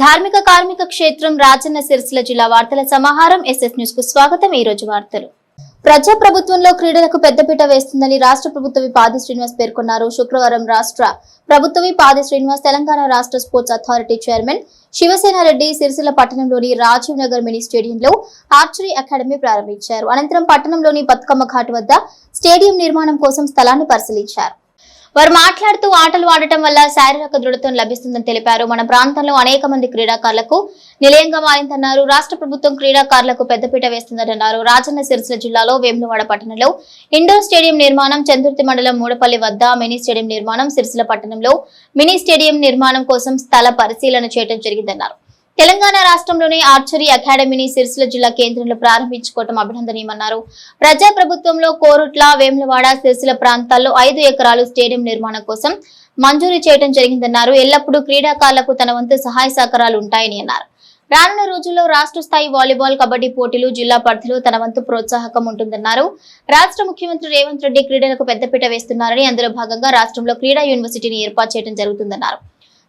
ధార్మిక కార్మిక క్షేత్రం రాజన్న సిరిసిల్ల జిల్లా వార్తల సమాహారం ఎస్ఎస్ న్యూస్ కు స్వాగతం. ఈ రోజు వార్తలు. ప్రజా ప్రభుత్వంలో క్రీడలకు పెద్దపీట వేస్తుందని రాష్ట్ర ప్రభుత్వ విప్ ఆది శ్రీనివాస్ పేర్కొన్నారు. శుక్రవారం రాష్ట్ర ప్రభుత్వ విప్ ఆది శ్రీనివాస్ తెలంగాణ రాష్ట్ర sports authority chairman Shiva Sena Reddy Sircilla పట్టణంలోని రాజీవ్ నగర్ మినీ స్టేడియంలో ఆర్చరీ అకాడమీ ప్రారంభించారు. అనంతరం పట్టణంలోని బతుకమ్మ ఘాట్ వద్ద స్టేడియం నిర్మాణం కోసం స్థలాన్ని పరిశీలించారు. వారు మాట్లాడుతూ ఆటలు ఆడటం వల్ల శారీరక దృఢత్వం లభిస్తుందని తెలిపారు. మన ప్రాంతంలో అనేక మంది క్రీడాకారులకు నిలయంగా మారిందన్నారు. రాష్ట్ర ప్రభుత్వం క్రీడాకారులకు పెద్దపీట వేస్తుందన్నారు. రాజన్న సిరిసిల్ల జిల్లాలో వేములవాడ పట్టణంలో ఇండోర్ స్టేడియం నిర్మాణం, చందుర్తి మండలం మూడపల్లి వద్ద మినీ స్టేడియం నిర్మాణం, సిరిసిల్ల పట్టణంలో మినీ స్టేడియం నిర్మాణం కోసం స్థల పరిశీలన చేయడం జరిగిందన్నారు. తెలంగాణ రాష్ట్రంలోని ఆర్చరీ అకాడమీని సిరిసిల్ల జిల్లా కేంద్రంలో ప్రారంభించుకోవడం అభినందనీయమన్నారు. ప్రజా ప్రభుత్వంలో కోరుట్ల, వేములవాడ, సిరిసిల్ల ప్రాంతాల్లో 5 ఎకరాలు స్టేడియం నిర్మాణం కోసం మంజూరు చేయడం జరిగిందన్నారు. ఎల్లప్పుడూ క్రీడాకారులకు తన వంతు సహాయ సహకారాలు ఉంటాయని అన్నారు. రానున్న రోజుల్లో రాష్ట్ర స్థాయి వాలీబాల్, కబడ్డీ పోటీలు జిల్లా పరిధిలో తన వంతు ప్రోత్సాహకం ఉంటుందన్నారు. రాష్ట్ర ముఖ్యమంత్రి రేవంత్ రెడ్డి క్రీడలకు పెద్దపీట వేస్తున్నారని, అందులో భాగంగా రాష్ట్రంలో క్రీడా యూనివర్సిటీని ఏర్పాటు చేయడం జరుగుతుందన్నారు.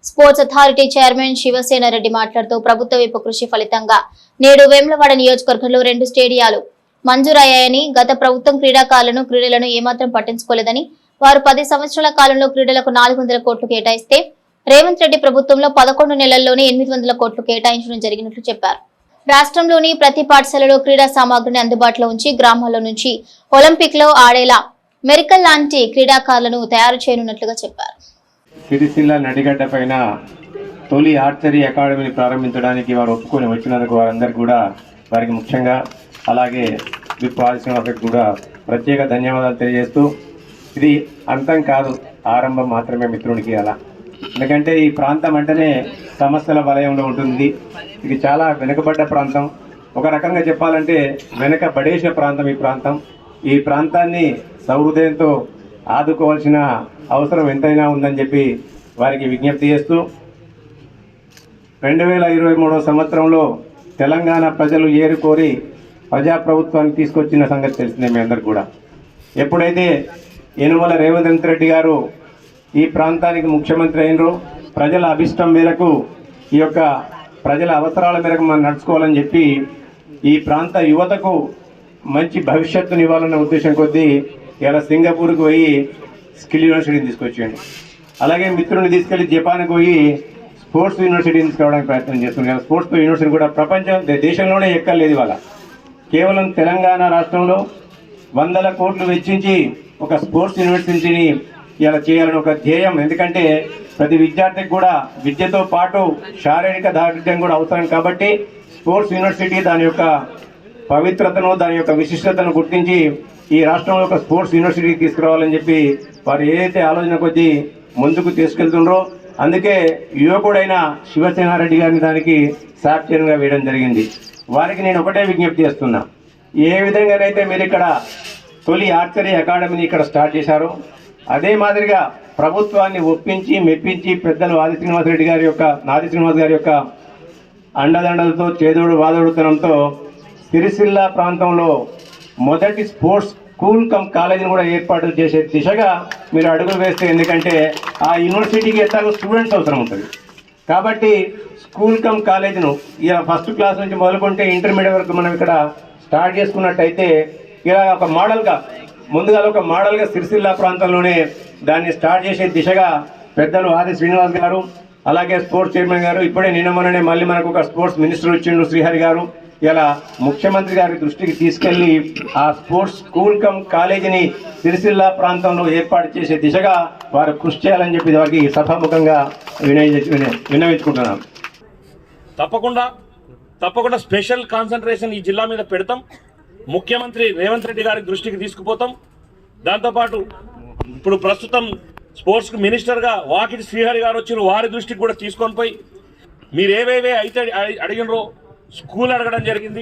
స్పోర్ట్స్ అథారిటీ చైర్మన్ శివసేనారెడ్డి మాట్లాడుతూ ప్రభుత్వ వైపు కృషి ఫలితంగా నేడు వేములవాడ నియోజకవర్గంలో 2 స్టేడియాలు మంజూరయ్యాయని, గత ప్రభుత్వం క్రీడలను ఏమాత్రం పట్టించుకోలేదని, వారు 10 సంవత్సరాల కాలంలో క్రీడలకు 400 కోట్లు కేటాయిస్తే రేవంత్ రెడ్డి ప్రభుత్వంలో 11 నెలల్లోనే 800 కోట్లు కేటాయించడం జరిగినట్లు చెప్పారు. రాష్ట్రంలోని ప్రతి పాఠశాలలో క్రీడా సామాగ్రిని అందుబాటులో ఉంచి గ్రామాల్లో నుంచి ఒలింపిక్ లో ఆడేలా మెరికల్ లాంటి క్రీడాకారులను తయారు చేయనున్నట్లుగా చెప్పారు. సిరిసిల్ల నడిగడ్డ పైన తొలి ఆర్చరీ అకాడమీని ప్రారంభించడానికి వారు ఒప్పుకొని వచ్చినందుకు వారందరికీ కూడా వారికి ముఖ్యంగా అలాగే విప్ ఆది శ్రీనివాస్కి కూడా ప్రత్యేక ధన్యవాదాలు తెలియజేస్తూ, ఇది అంతం కాదు, ఆరంభం మాత్రమే మిత్రునికి. అలా ఎందుకంటే ఈ ప్రాంతం అంటేనే సమస్యల వలయంలో ఉంటుంది. ఇది చాలా వెనుకబడ్డ ప్రాంతం, ఒక రకంగా చెప్పాలంటే వెనుకబడేసిన ప్రాంతం ఈ ప్రాంతం. ఈ ప్రాంతాన్ని సహృదయంతో ఆదుకోవాల్సిన అవసరం ఎంతైనా ఉందని చెప్పి వారికి విజ్ఞప్తి చేస్తూ, 2023 సంవత్సరంలో తెలంగాణ ప్రజలు ఏరుకోరి ప్రజాప్రభుత్వాన్ని తీసుకొచ్చిన సంగతి తెలిసిందే మీ అందరికి కూడా. ఎప్పుడైతే యనుమల రేవంత్ రెడ్డి గారు ఈ ప్రాంతానికి ముఖ్యమంత్రి అయినరో, ప్రజల అభిష్టం మేరకు ఈ యొక్క ప్రజల అవసరాల మేరకు మనం నడుచుకోవాలని చెప్పి ఈ ప్రాంత యువతకు మంచి భవిష్యత్తుని ఇవ్వాలన్న ఉద్దేశం కొద్దీ ఇలా సింగపూర్కి పోయి స్కిల్ యూనివర్సిటీని తీసుకొచ్చాడు. అలాగే మిత్రుని తీసుకెళ్లి జపాన్కి పోయి స్పోర్ట్స్ యూనివర్సిటీని తీసుకురావడానికి ప్రయత్నం చేస్తున్నారు. స్పోర్ట్స్ యూనివర్సిటీ కూడా దేశంలోనే ఎక్కర్లేదు. ఇవాళ కేవలం తెలంగాణ రాష్ట్రంలో 100 కోట్లు వెచ్చించి ఒక స్పోర్ట్స్ యూనివర్సిటీని ఇలా చేయాలని ఒక ధ్యేయం. ఎందుకంటే ప్రతి విద్యార్థికి కూడా విద్యతో పాటు శారీరక దారిద్ర్యం కూడా అవసరం కాబట్టి స్పోర్ట్స్ యూనివర్సిటీ దాని యొక్క పవిత్రతను, దాని యొక్క విశిష్టతను గుర్తించి ఈ రాష్ట్రంలో ఒక స్పోర్ట్స్ యూనివర్సిటీ తీసుకురావాలని చెప్పి వారు ఏదైతే ఆలోచన కొద్దీ ముందుకు తీసుకెళ్తుండ్రో, అందుకే యువకుడైన శివసేనారెడ్డి గారిని దానికి సాక్షిగా వేయడం జరిగింది. వారికి నేను ఒకటే విజ్ఞప్తి చేస్తున్నా, ఏ విధంగానైతే మీరు ఇక్కడ తొలి ఆర్చరీ అకాడమీని ఇక్కడ స్టార్ట్ చేశారో, అదే మాదిరిగా ప్రభుత్వాన్ని ఒప్పించి మెప్పించి పెద్దలు ఆది శ్రీనివాస్ గారి యొక్క అండదండలతో చేదోడు వాదోడుతనంతో సిరిసిల్ల ప్రాంతంలో మొదటి స్పోర్ట్స్ స్కూల్ కమ్ కాలేజీని కూడా ఏర్పాటు చేసే దిశగా మీరు అడుగులు వేస్తే, ఎందుకంటే ఆ యూనివర్సిటీకి ఎట్లాగో స్టూడెంట్స్ అవసరం ఉంటుంది కాబట్టి స్కూల్ కమ్ కాలేజీను ఇలా ఫస్ట్ క్లాస్ నుంచి మొదలుకుంటే ఇంటర్మీడియట్ వరకు మనం ఇక్కడ స్టార్ట్ చేసుకున్నట్టయితే ఇలా ఒక మోడల్గా సిరిసిల్ల ప్రాంతంలోనే దాన్ని స్టార్ట్ చేసే దిశగా పెద్దలు ఆది శ్రీనివాస్ గారు, అలాగే స్పోర్ట్స్ చైర్మన్ గారు, ఇప్పుడే నిన్నమొన్ననే మళ్ళీ మనకు ఒక స్పోర్ట్స్ మినిస్టర్ వచ్చిండు శ్రీహరి గారు, ఇలా ముఖ్యమంత్రి గారి దృష్టికి తీసుకెళ్లి ఆ స్పోర్ట్స్ స్కూల్ కమ్ కాలేజీని సిరిసిల్ల ప్రాంతంలో ఏర్పాటు చేసే దిశగా వారు కృషి చేయాలని చెప్పి వారికి సభాముఖంగా విన్నవించుకుంటున్నాం. తప్పకుండా స్పెషల్ కాన్సన్ట్రేషన్ ఈ జిల్లా మీద పెడతాం. ముఖ్యమంత్రి రేవంత్ రెడ్డి గారి దృష్టికి తీసుకుపోతాం. దాంతోపాటు ఇప్పుడు ప్రస్తుతం స్పోర్ట్స్ మినిస్టర్గా వాకిటి శ్రీహరి గారు వచ్చి వారి దృష్టికి కూడా తీసుకొని పోయి మీరు ఏవేవే అయితే అడిగినరో స్కూల్ అడగడం జరిగింది.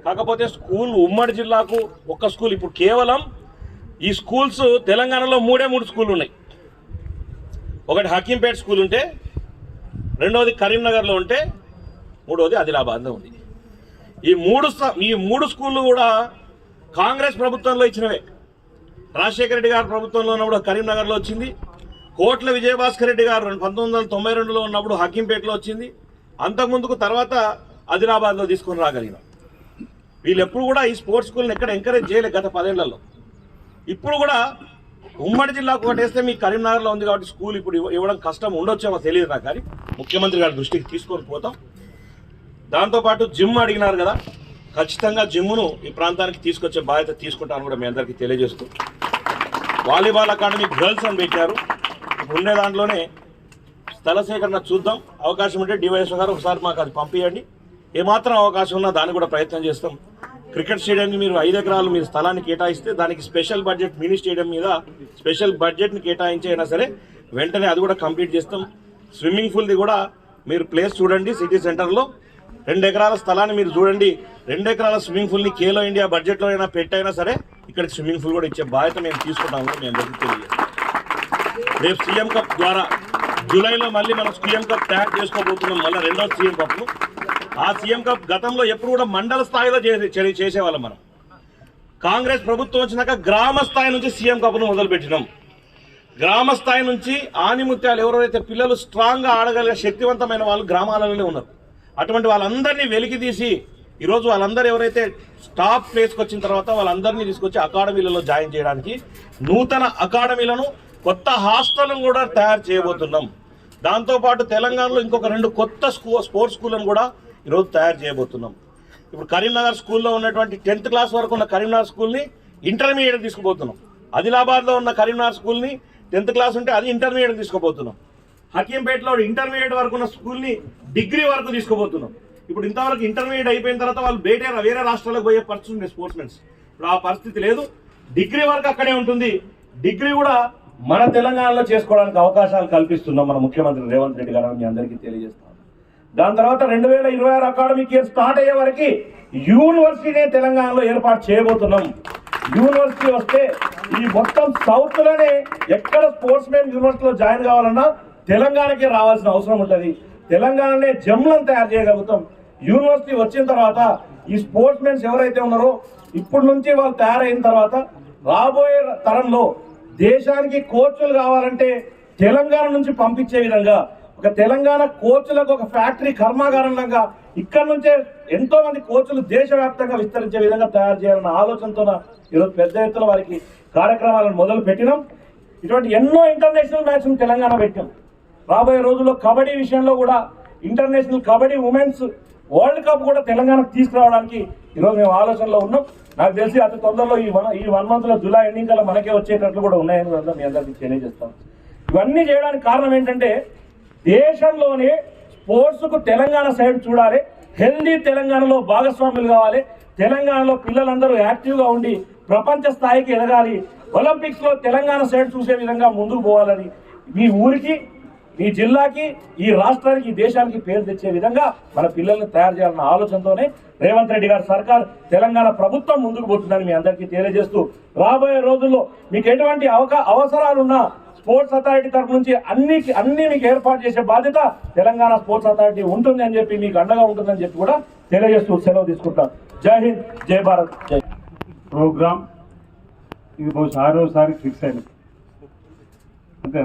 కాకపోతే స్కూల్ ఉమ్మడి జిల్లాకు ఒక్క స్కూల్, ఇప్పుడు కేవలం ఈ స్కూల్స్ తెలంగాణలో 3 స్కూళ్ళు ఉన్నాయి. ఒకటి హకీంపేట స్కూల్ ఉంటే, రెండవది కరీంనగర్లో ఉంటే, మూడవది ఆదిలాబాద్లో ఉంది. ఈ మూడు స్కూళ్ళు కూడా కాంగ్రెస్ ప్రభుత్వంలో ఇచ్చినవే. రాజశేఖర రెడ్డి గారి ప్రభుత్వంలో ఉన్నప్పుడు కరీంనగర్లో వచ్చింది, కోట్ల విజయభాస్కర్ రెడ్డి గారు 1992లో ఉన్నప్పుడు హకీంపేటలో వచ్చింది, అంతకుముందుకు తర్వాత ఆదిలాబాద్లో తీసుకొని రాగలిగినాం. వీళ్ళు ఎప్పుడు కూడా ఈ స్పోర్ట్స్ స్కూల్ని ఎక్కడ ఎంకరేజ్ చేయలేదు గత 10 ఏళ్లలో. ఇప్పుడు కూడా ఉమ్మడి జిల్లాకు ఒకటేస్తే మీ కరీంనగర్లో ఉంది కాబట్టి స్కూల్ ఇప్పుడు ఇవ్వడం కష్టం ఉండొచ్చేమో తెలియదు నాకు, కానీ ముఖ్యమంత్రి గారి దృష్టికి తీసుకొని పోతాం. దాంతోపాటు జిమ్ అడిగినారు కదా, ఖచ్చితంగా జిమ్ను ఈ ప్రాంతానికి తీసుకొచ్చే బాధ్యత తీసుకుంటాను కూడా మీ అందరికీ తెలియజేస్తూ, వాలీబాల్ అకాడమీ గర్ల్స్ అని పెట్టారు. ఇప్పుడు ఉండే దాంట్లోనే స్థల సేకరణ చూద్దాం, అవకాశం ఉంటే డివైఎస్ఓ గారు ఒకసారి మాకు అది పంపించండి. ఏమాత్రం అవకాశం ఉన్నా దాన్ని కూడా ప్రయత్నం చేస్తాం. క్రికెట్ స్టేడియంకి మీరు 5 ఎకరాలు మీరు స్థలాన్ని కేటాయిస్తే దానికి స్పెషల్ బడ్జెట్ మినీ స్టేడియం మీద స్పెషల్ బడ్జెట్ని కేటాయించైనా సరే వెంటనే అది కూడా కంప్లీట్ చేస్తాం. స్విమ్మింగ్ పూల్ది కూడా మీరు ప్లేస్ చూడండి, సిటీ సెంటర్లో 2 ఎకరాల స్థలాన్ని మీరు చూడండి. 2 ఎకరాల స్విమ్మింగ్ పూల్ని ఖేలో ఇండియా బడ్జెట్లో అయినా పెట్టైనా సరే ఇక్కడికి స్విమ్మింగ్ పూల్ కూడా ఇచ్చే బాధ్యత మేము తీసుకుంటాము. మీ అందరికీ తెలియజేస్తాం. రేపు సీఎం కప్ ద్వారా జూలైలో మళ్ళీ మనం సీఎం కప్ తయారు చేసుకోబోతున్నాం, మళ్ళీ 2వ సీఎం కప్ను. ఆ సీఎం కప్ గతంలో ఎప్పుడు కూడా మండల స్థాయిలో చేసేవాళ్ళం. మనం కాంగ్రెస్ ప్రభుత్వం వచ్చినాక గ్రామ స్థాయి నుంచి సీఎం కప్ను మొదలుపెట్టినాం. గ్రామ స్థాయి నుంచి ఆనిముత్యాలు ఎవరైతే పిల్లలు స్ట్రాంగ్గా ఆడగలిగే శక్తివంతమైన వాళ్ళు గ్రామాలలోనే ఉన్నారు. అటువంటి వాళ్ళందరినీ వెలికి తీసి ఈరోజు వాళ్ళందరూ ఎవరైతే టాప్ ప్లేస్కి వచ్చిన తర్వాత వాళ్ళందరినీ తీసుకొచ్చి అకాడమీలలో జాయిన్ చేయడానికి నూతన అకాడమీలను, కొత్త హాస్టల్ను కూడా తయారు చేయబోతున్నాం. దాంతోపాటు తెలంగాణలో ఇంకొక 2 కొత్త స్పోర్ట్స్ స్కూళ్ళను కూడా ఈరోజు తయారు చేయబోతున్నాం. ఇప్పుడు కరీంనగర్ స్కూల్లో ఉన్నటువంటి 10th క్లాస్ వరకు ఉన్న కరీంనగర్ స్కూల్ని ఇంటర్మీడియట్ తీసుకుపోతున్నాం. ఆదిలాబాద్లో ఉన్న కరీంనగర్ స్కూల్ని 10th క్లాస్ ఉంటే అది ఇంటర్మీడియట్ తీసుకుపోతున్నాం. హకీంపేటలో ఇంటర్మీడియట్ వరకు ఉన్న స్కూల్ని డిగ్రీ వరకు తీసుకుపోతున్నాం. ఇప్పుడు ఇంతవరకు ఇంటర్మీడియట్ అయిపోయిన తర్వాత వాళ్ళు వేరే రాష్ట్రాలకు పోయే పరిస్థితి ఉంది స్పోర్ట్స్మెన్స్. ఇప్పుడు ఆ పరిస్థితి లేదు, డిగ్రీ వరకు అక్కడే ఉంటుంది. డిగ్రీ కూడా మన తెలంగాణలో చేసుకోవడానికి అవకాశాలు కల్పిస్తున్నాం మన ముఖ్యమంత్రి రేవంత్ రెడ్డి గారు, మీ అందరికీ తెలియజేస్తాం. దాని తర్వాత 2026 అకాడమిక్ ఇయర్ స్టార్ట్ అయ్యే వరకు యూనివర్సిటీనే తెలంగాణలో ఏర్పాటు చేయబోతున్నాం. యూనివర్సిటీ వస్తే ఈ మొత్తం సౌత్ లోనే ఎక్కడ స్పోర్ట్స్ మెన్ యూనివర్సిటీలో జాయిన్ కావాలన్నా తెలంగాణకి రావాల్సిన అవసరం ఉంటుంది. తెలంగాణనే జమ్లను తయారు చేయగలుగుతాం. యూనివర్సిటీ వచ్చిన తర్వాత ఈ స్పోర్ట్స్ మెన్స్ ఎవరైతే ఉన్నారో ఇప్పటి నుంచి వాళ్ళు తయారైన తర్వాత రాబోయే తరంలో దేశానికి కోచ్లు కావాలంటే తెలంగాణ నుంచి పంపించే విధంగా ఒక తెలంగాణ కోచ్లకు ఒక ఫ్యాక్టరీ కర్మాగారంలాగా ఇక్కడ నుంచే ఎంతో మంది కోచ్లు దేశవ్యాప్తంగా విస్తరించే విధంగా తయారు చేయాలన్న ఆలోచనతో ఈరోజు పెద్ద ఎత్తున వారికి కార్యక్రమాలను మొదలు పెట్టినాం. ఇటువంటి ఎన్నో ఇంటర్నేషనల్ మ్యాచ్లు తెలంగాణ పెట్టాం. రాబోయే రోజుల్లో కబడ్డీ విషయంలో కూడా international kabaddi women's world cup కూడా తెలంగాణకు తీసుకురావడానికి ఈరోజు మేము ఆలోచనలో ఉన్నాం. నాకు తెలిసి అతి తొందరలో ఈ 1 మంత్లో జూలై ఎండింగ్ కల్లా మనకే వచ్చేటట్లు కూడా ఉన్నాయని కూడా మీ అందరికీ తెలియజేస్తాం. ఇవన్నీ చేయడానికి కారణం ఏంటంటే దేశంలోనే స్పోర్ట్స్కు తెలంగాణ సైడ్ చూడాలి, హెల్దీ తెలంగాణలో భాగస్వాములు కావాలి, తెలంగాణలో పిల్లలందరూ యాక్టివ్గా ఉండి ప్రపంచ స్థాయికి ఎదగాలి, ఒలింపిక్స్లో తెలంగాణ సైడ్ చూసే విధంగా ముందుకు పోవాలని మీ ఊరికి, మీ జిల్లాకి, ఈ రాష్ట్రానికి, ఈ దేశానికి పేరు తెచ్చే విధంగా మన పిల్లల్ని తయారు చేయాలన్న ఆలోచనతోనే రేవంత్ రెడ్డి గారి సర్కార్, తెలంగాణ ప్రభుత్వం ముందుకు పోతుందని మీ అందరికీ తెలియజేస్తూ రాబోయే రోజుల్లో మీకు ఎటువంటి అవసరాలున్నా స్పోర్ట్స్ అథారిటీ తరఫు నుంచి అన్ని మీకు ఏర్పాటు చేసే బాధ్యత తెలంగాణ స్పోర్ట్స్ అథారిటీ ఉంటుంది అని చెప్పి, మీకు అండగా ఉంటుందని చెప్పి కూడా తెలియజేస్తూ సెలవు తీసుకుంటాం. జై హింద్, జై భారత్. జై ప్రోగ్రామ్ ఇది బహుశా 6వసారి ఫిక్స్ అయింది. అంటే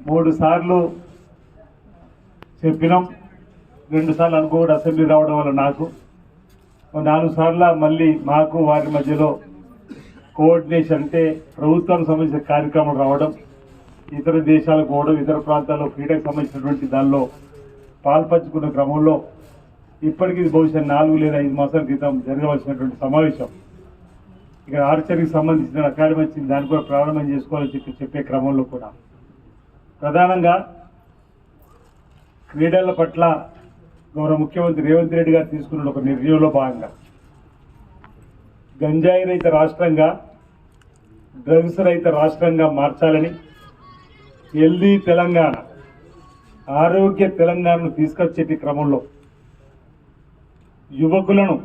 3 సార్లు చెప్పినాం, 2 సార్లు అనుకోకుండా అసెంబ్లీ రావడం వల్ల నాకు 4 సార్లు మళ్ళీ మాకు వారి మధ్యలో కోఆర్డినేషన్ అంటే ప్రభుత్వానికి సంబంధించిన కార్యక్రమాలు రావడం, ఇతర దేశాలకు పోవడం, ఇతర ప్రాంతాల్లో క్రీడకు సంబంధించినటువంటి దానిలో పాల్పంచుకున్న క్రమంలో ఇప్పటికీ బహుశా 4 లేదా 5 మాసాల క్రితం జరగవలసినటువంటి సమావేశం ఇక ఆర్చరీకి సంబంధించిన అకాడమీ వచ్చింది, దాన్ని కూడా ప్రారంభం చేసుకోవాలని చెప్పే క్రమంలో కూడా ప్రధానంగా క్రీడల పట్ల గౌరవ ముఖ్యమంత్రి రేవంత్ రెడ్డి గారు తీసుకున్న ఒక నిర్ణయంలో భాగంగా గంజాయి రహిత రాష్ట్రంగా, డ్రగ్స్ రహిత రాష్ట్రంగా మార్చాలని, హెల్దీ తెలంగాణ, ఆరోగ్య తెలంగాణను తీసుకొచ్చే క్రమంలో యువకులను